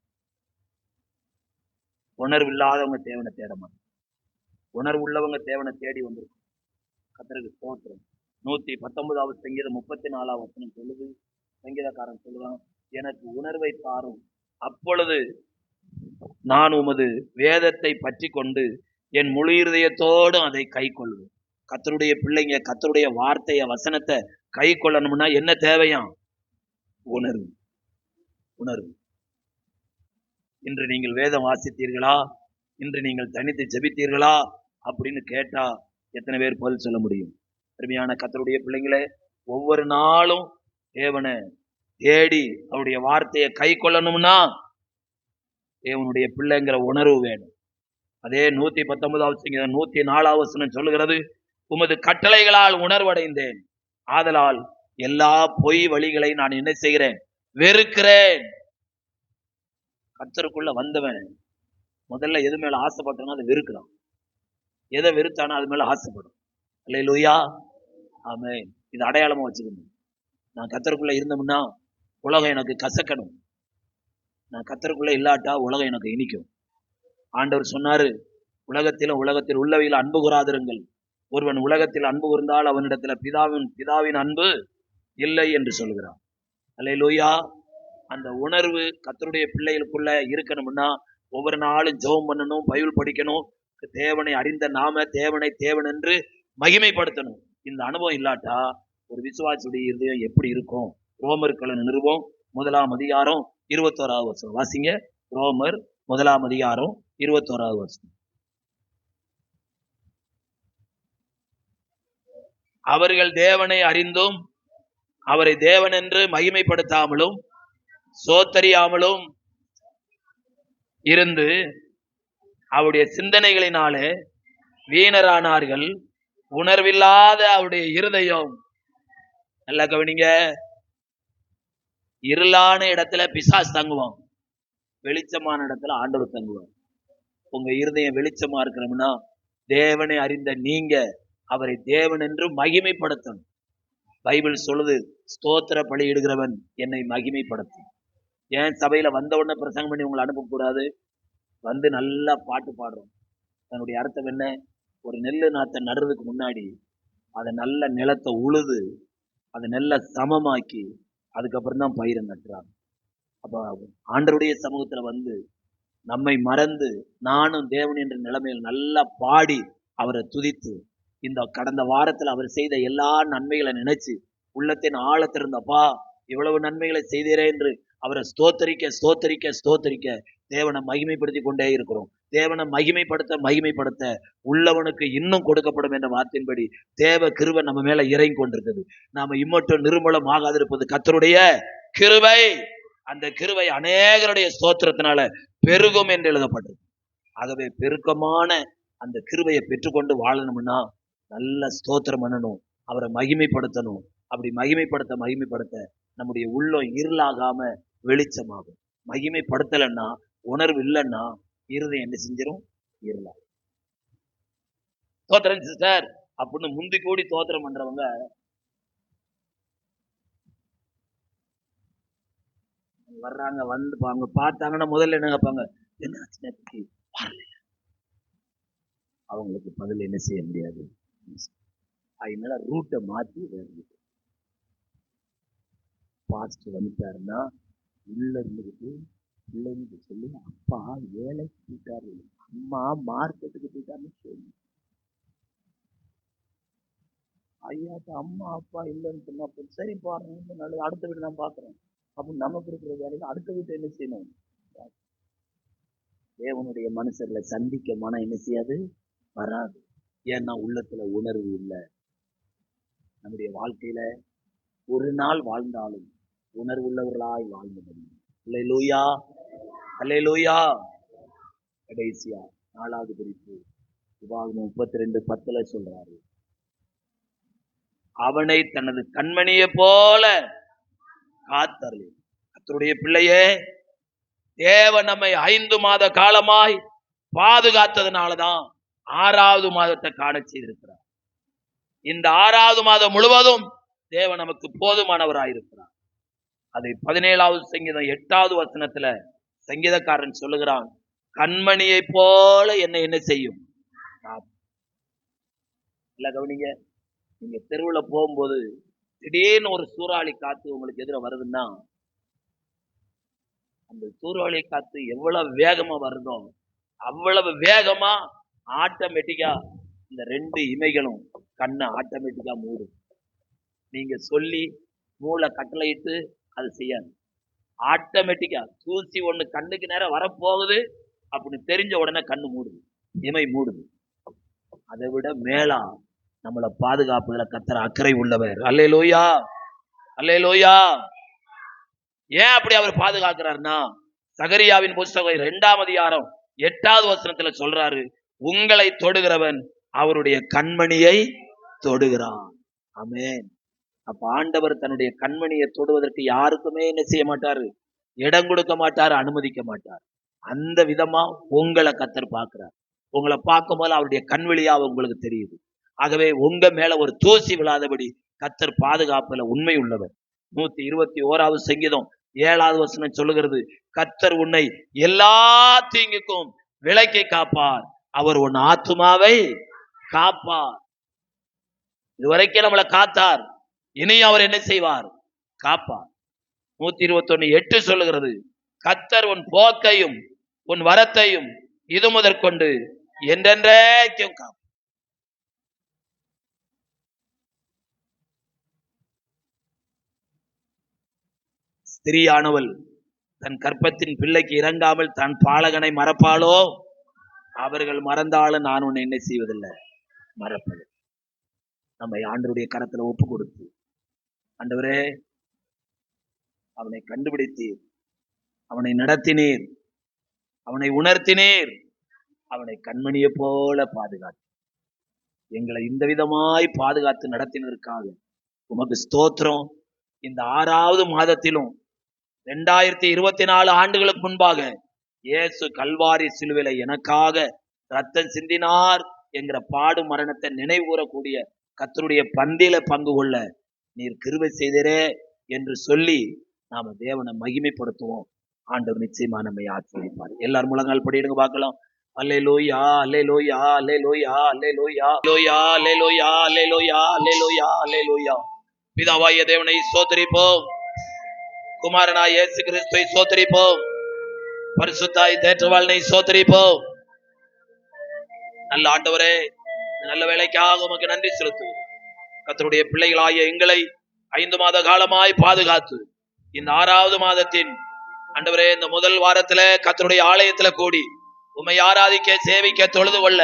உணர்வு இல்லாதவங்க தேவனை தேட மாட்டாங்க. உணர்வு உள்ளவங்க தேவனை தேடி வந்திருக்கும். கர்த்தருக்கு ஸ்தோத்திரம். 119 சங்கீதம் 34 வசனம் சொல்லுது, சங்கீதக்காரன் சொல்லுவான், எனக்கு உணர்வை தாரும், அப்பொழுது நான் உமது வேதத்தை பற்றி கொண்டு என் முழு இருதயத்தோடு அதை கை கொள்வேன். கர்த்தருடைய பிள்ளைங்க கர்த்தருடைய வார்த்தைய வசனத்தை கை கொள்ளணும்னா என்ன தேவையாம்? உணர்வு. உணர்வு. இன்று நீங்கள் வேதம் வாசித்தீர்களா? இன்று நீங்கள் தனித்து ஜெபித்தீர்களா அப்படின்னு கேட்டா எத்தனை பேர் பதில் சொல்ல முடியும்? அருமையான கர்த்தருடைய பிள்ளைங்களே, ஒவ்வொரு நாளும் தேவனை தேடி அவருடைய வார்த்தையை கை கொள்ளணும்னா தேவனுடைய பிள்ளைங்கிற உணர்வு வேணும். அதே 119 சங்கீதம் 104 வசனம் சொல்லுகிறது, உமது கட்டளைகளால் உணர்வடைந்தேன், ஆதலால் எல்லா பொய் வழிகளை நான் என்ன செய்கிறேன்? வெறுக்கிறேன். கர்த்தருக்குள்ள வந்தவன் முதல்ல எது மேல ஆசைப்பட்டானோ அதை வெறுக்கிறான். எதை வெறுத்தானோ அது மேல ஆசைப்படும். அல்லேலூயா, ஆமென். இது அடையாளமா வச்சுக்கணும். நான் கர்த்தருக்குள்ள இருந்தோம்னா உலகம் எனக்கு கசக்கணும். நான் கர்த்தருக்குள்ள இல்லாட்டா உலகம் எனக்கு இனிக்கும். ஆண்டவர் சொன்னாரு, உலகத்தில் உள்ளவையில் அன்பு கூறாதிருங்கள், ஒருவன் உலகத்தில் அன்பு கூர்ந்தால் அவனிடத்துல பிதாவின் அன்பு இல்லை என்று சொல்கிறார். அல்லேலூயா. அந்த உணர்வு கர்த்தருடைய பிள்ளைகளுக்குள்ள இருக்கணும்னா ஒவ்வொரு நாளும் ஜெபம் பண்ணணும், பைபிள் படிக்கணும், தேவனை அறிந்த நாம தேவனை தேவன் என்று மகிமைப்படுத்தணும். இந்த அனுபவம் இல்லாட்டா ஒரு விசுவாசியுடைய இருதயம் எப்படி இருக்கும்? ரோமர்கள் நிருபம் 1 அதிகாரம் 21 வசனம் வாசிங்க. ரோமர் 1 அதிகாரம் 21 வசனம். அவர்கள் தேவனை அறிந்தும் அவரை தேவன் என்று மகிமைப்படுத்தாமலும் சோத்தரியாமலும் இருந்து அவருடைய சிந்தனைகளினாலே வீணரானார்கள். உணர்வில்லாத அவருடைய இருதயம், நல்லா கவனிங்க, இருளான இடத்துல பிசாசு தங்குவான், வெளிச்சமான இடத்துல ஆண்டவர் தங்குவான். உங்க இருதயம் வெளிச்சமா இருக்கணும்னா தேவனை அறிந்த நீங்க அவரை தேவன் என்று மகிமைப்படுத்தணும். பைபிள் சொல்லுது, ஸ்தோத்திர பலியிடுகிறவன் என்னை மகிமைப்படுத்தும். ஏன் சபையில வந்த உடனே பிரசங்கம் பண்ணி உங்களை அனுப்பக்கூடாது? வந்து நல்லா பாட்டு பாடுறோம். அதனுடைய அர்த்தம் என்ன? ஒரு நெல்லு நாத்தை நடுறதுக்கு முன்னாடி அதை நல்ல நிலத்தை உழுது அதை நெல்லை சமமாக்கி அதுக்கப்புறம் தான் பயிரை நட்டுறாங்க. அப்ப ஆண்டவருடைய சமூகத்துல வந்து நம்மை மறந்து நானும் தேவன் என்ற நிலைமையில் நல்லா பாடி அவரை துதித்து இந்த கடந்த வாரத்துல அவர் செய்த எல்லா நன்மைகளை நினைச்சு உள்ளத்தின் ஆழத்திருந்தப்பா இவ்வளவு நன்மைகளை செய்தீரே என்று அவரை ஸ்தோத்தரிக்க ஸ்தோத்தரிக்க ஸ்தோத்தரிக்க தேவனை மகிமைப்படுத்தி கொண்டே இருக்கிறோம். தேவனை மகிமைப்படுத்த உள்ளவனுக்கு இன்னும் கொடுக்கப்படும் என்ற வார்த்தையின்படி தேவ கிருபை நம்ம மேல இறங்கி கொண்டிருக்குது. நாம இம்மட்டும் நிர்மூலம் ஆகாதிருப்பது கர்த்தருடைய கிருபை. அந்த கிருபை அநேகருடைய ஸ்தோத்திரத்தினால பெருகும் என்று எழுதப்பட்டது. ஆகவே பெருக்கமான அந்த கிருபையை பெற்றுக்கொண்டு வாழணும்னா நல்ல ஸ்தோத்திரம் பண்ணணும், அவரை மகிமைப்படுத்தணும். அப்படி மகிமைப்படுத்த நம்முடைய உள்ளம் இருளாகாம வெளிச்சமாகும். மகிமைப்படுத்தலைன்னா, உணர்வு இல்லைன்னா இருதயம் என்ன செஞ்சிடும்? இருளா. தோத்திரம் சிஸ்டர் அப்படின்னு முந்தி கூடி தோத்திரம் பண்றவங்க வர்றாங்க, வந்து அவங்க பார்த்தாங்கன்னா முதல்ல என்ன கேட்பாங்க? என்ன வரலையா? அவங்களுக்கு பதில் என்ன செய்ய முடியாது. அதனால ரூட்டை மாற்றி பாஸ்ட் வந்துட்டாருன்னா உள்ள இருந்துக்கிட்டு பிள்ளைங்க சொல்லி, அப்பா வேலைக்கு போயிட்டாரு, அம்மா மார்க்கெட்டுக்கு போயிட்டாருன்னு சொல்லி, ஐயாட்ட அம்மா அப்பா இல்லைன்னு சொன்னா சரி பாருங்க, நல்லது, அடுத்த வீடு நான் பாக்குறேன் அப்படின்னு நமக்கு இருக்கிற வேலையில அடுத்த வீட்டை என்ன செய்யணும்? தேவனுடைய மனுஷர்களை சந்திக்க மனம் என்ன செய்யாது? வராது. ஏன்னா உள்ளத்துல உணர்வு இல்லை. நம்முடைய வாழ்க்கையில ஒரு நாள் வாழ்ந்தாலும் உணர்வுள்ளவர்களாய் வாழ்ந்து முடியும். அல்லேலூயா, அல்லேலூயா. கடைசியா 4வது குறிப்பு உபாகமம் 32:10 சொல்றாரு, அவனை தனது கண்மணியை போல காத்தருள். கர்த்தருடைய பிள்ளையே, தேவன் நம்மை 5 மாத காலமாய் பாதுகாத்ததுனாலதான் 6வது மாதத்தை காண செய்திருக்கிறார். இந்த 6வது மாதம் முழுவதும் தேவன் நமக்கு போதுமானவராயிருக்கிறார். அதை 17வது சங்கீதம் 8வது வசனத்துல சங்கீதக்காரன் சொல்லுகிறான், கண்மணியை போல என்னை என்ன செய்யும். இல்ல கவனிங்க, நீங்க தெருவுல போகும்போது திடீர்னு ஒரு சூறாவளி காத்து உங்களுக்கு எதிர வருதுன்னா, அந்த சூறாவளி காத்து எவ்வளவு வேகமா வருதோ அவ்வளவு வேகமா ஆட்டோமேட்டிக்கா இந்த 2 இமைகளும் கண்ணை ஆட்டோமேட்டிக்கா மூடும். நீங்க சொல்லி மூளை கட்டளையிட்டு அது செய்யாது. ஆட்டோமேட்டிக்கா தூசி ஒண்ணு கண்ணுக்கு நேரம் வரப்போகுது அப்படின்னு தெரிஞ்ச உடனே கண்ணு மூடுது, இமை மூடுது. அதை விட மேலா நம்மளை பாதுகாப்புல கர்த்தர் அக்கறை உள்ளவர். அல்லேலூயா, அல்லேலூயா. ஏன் அப்படி அவர் பாதுகாக்கிறார்னா, சகரியாவின் புஸ்தகம் 2ஆம் அதிகாரம் 8வது வசனத்துல சொல்றாரு, உங்களை தொடுகிறவன் அவருடைய கண்மணியை தொடுகிறான். ஆமென். அப்ப ஆண்டவர் தன்னுடைய கண்மணியை தொடுவதற்கு யாருக்குமே என்ன செய்ய மாட்டாரு, இடம் கொடுக்க மாட்டாரு, அனுமதிக்க மாட்டார். அந்த விதமா உங்களை கர்த்தர் பார்க்கிறார். உங்களை பார்க்கும் போது அவருடைய கண்வெளியா உங்களுக்கு தெரியுது. ஆகவே உங்க மேல ஒரு தூசி விழாதபடி கர்த்தர் பாதுகாப்புல உண்மை உள்ளவர். 121வது சங்கீதம் 7வது வசனம் சொல்லுகிறது, கர்த்தர் உன்னை எல்லா தீங்குக்கும் விலக்கி காப்பார், அவர் உன் ஆத்துமாவை காப்பார். இதுவரைக்கும் நம்மளை காத்தார், இனி அவர் என்ன செய்வார், காப்பார். 121:8 சொல்லுகிறது, கர்த்தர் உன் போக்கையும் உன் வரத்தையும் இது முதற்கொண்டு என்றென்றைக்கும் காப்பார். ஸ்திரீயானவள் தன் கற்பத்தின் பிள்ளைக்கு இறங்காமல் தன் பாலகனை மறப்பாளோ, அவர்கள் மறந்தாலும் நான் உன்னை என்ன செய்வதில்லை, மறப்பது. நம்ம ஆண்டவருடைய கரத்துல ஒப்பு கொடுத்து, ஆண்டவரே அவனை கண்டுபிடித்தீர், அவனை நடத்தினீர், அவனை உணர்த்தினீர், அவனை கண்மணியை போல பாதுகாத்து எங்களை இந்த விதமாய் பாதுகாத்து நடத்தினதற்காக உமக்கு ஸ்தோத்திரம். இந்த 6வது மாதத்திலும் 2024 ஆண்டுகளுக்கு முன்பாக இயேசு கல்வாரி சிலுவையில எனக்காக ரத்தம் சிந்தினார் என்கிற பாடு மரணத்தை நினைவு கூறக்கூடிய கர்த்தருடைய பந்தியில பங்கு கொள்ள நீர் கிருபை செய்தீரே என்று சொல்லி நாம தேவனை மகிமைப்படுத்துவோம். ஆண்டவர் நிச்சயமா நம்மை ஆசீர்வதிப்பார். எல்லாரும் முழங்கால் படியிடுங்க பார்க்கலாம். அல்லேலூயா, அல்லேலூயா, அல்லேலூயா, அல்லேலூயா, அல்லேலூயா, அல்லேலூயா, அல்லேலூயா, அல்லேலூயா, அல்லேலூயா. பிதாவாகிய தேவனை ஸ்தோத்திரிப்போம், குமாரனாய் இயேசு கிறிஸ்துவை ஸ்தோத்திரிப்போம், பரிசுத்தாய் தேற்றவாளனை ஸ்தோத்திரிப்போம். நல்ல ஆண்டவரே, நல்ல வேலைக்காக உமக்கு நன்றி செலுத்துவோம். கர்த்தருடைய பிள்ளைகளாகிய எங்களை 5 மாத காலமாய் பாதுகாத்து இந்த 6வது மாதத்தின் ஆண்டவரே இந்த முதல் வாரத்துல கர்த்தருடைய ஆலயத்துல கூடி உம்மை ஆராதிக்க, சேவிக்க, தொழுது கொள்ள,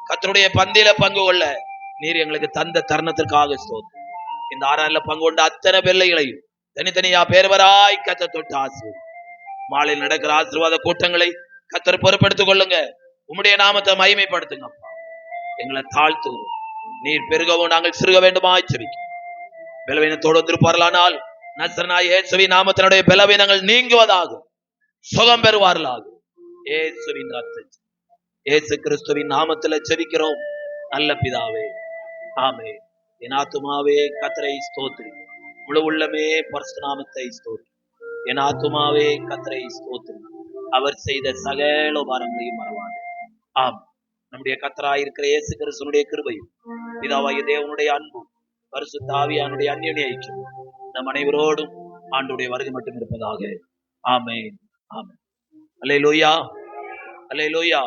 கர்த்தருடைய பந்தியில பங்கு கொள்ள நீர் எங்களுக்கு தந்த தருணத்திற்காக ஸ்தோத்திரம். இந்த ஆராதனையில பங்கு கொண்ட அத்தனை பிள்ளைகளையும் தனித்தனியா பேர்வராய் கர்த்தர் தொட்டு ஆசீர்வதியும். மாலையில் நடக்கிற ஆசீர்வாத கூட்டங்களை கர்த்தர் பொறுப்பெடுத்துக் கொள்ளுங்க. உம்முடைய நாமத்தை மகிமைப்படுத்துங்க. எங்களை தாழ்த்துவோம், நீர் பெருகவும் நாங்கள் சிறுக வேண்டுமா ஜெபிக்கிறோம். பலவீனத்தோடு வந்திருப்பார்களானால் நசரேனாகிய இயேசுவின் நாமத்தினுடைய பலவீனங்கள் நீங்குவதாகும், சுகம் பெறுவார்களாகும். இயேசுவின் ரத்தம், இயேசு கிறிஸ்துவின் நாமத்தில் ஜெபிக்கிறோம் நல்ல பிதாவே, ஆமென். என் ஆத்துமாவே கர்த்தரை ஸ்தோத்திரி, முழு உள்ளமே பரிசுத்த நாமத்தை ஸ்தோத்திரி. என் ஆத்துமாவே கர்த்தரை ஸ்தோத்திரி, அவர் செய்த சகல உபகாரங்களையும் மறவாதே. ஆம், நம்முடைய கர்த்தராயிருக்கிற இயேசு கிறிஸ்துவினுடைய கிருபையும் பிதாவாகிய தேவனுடைய அன்பும் பரிசுத்த ஆவியானுடைய அந்யோன்ய ஐக்கியம் நம் அனைவரோடும் ஆண்டவருடைய வருகை மட்டும் இருப்பதாக. ஆமென், ஆமென். அல்லேலூயா, அல்லேலூயா.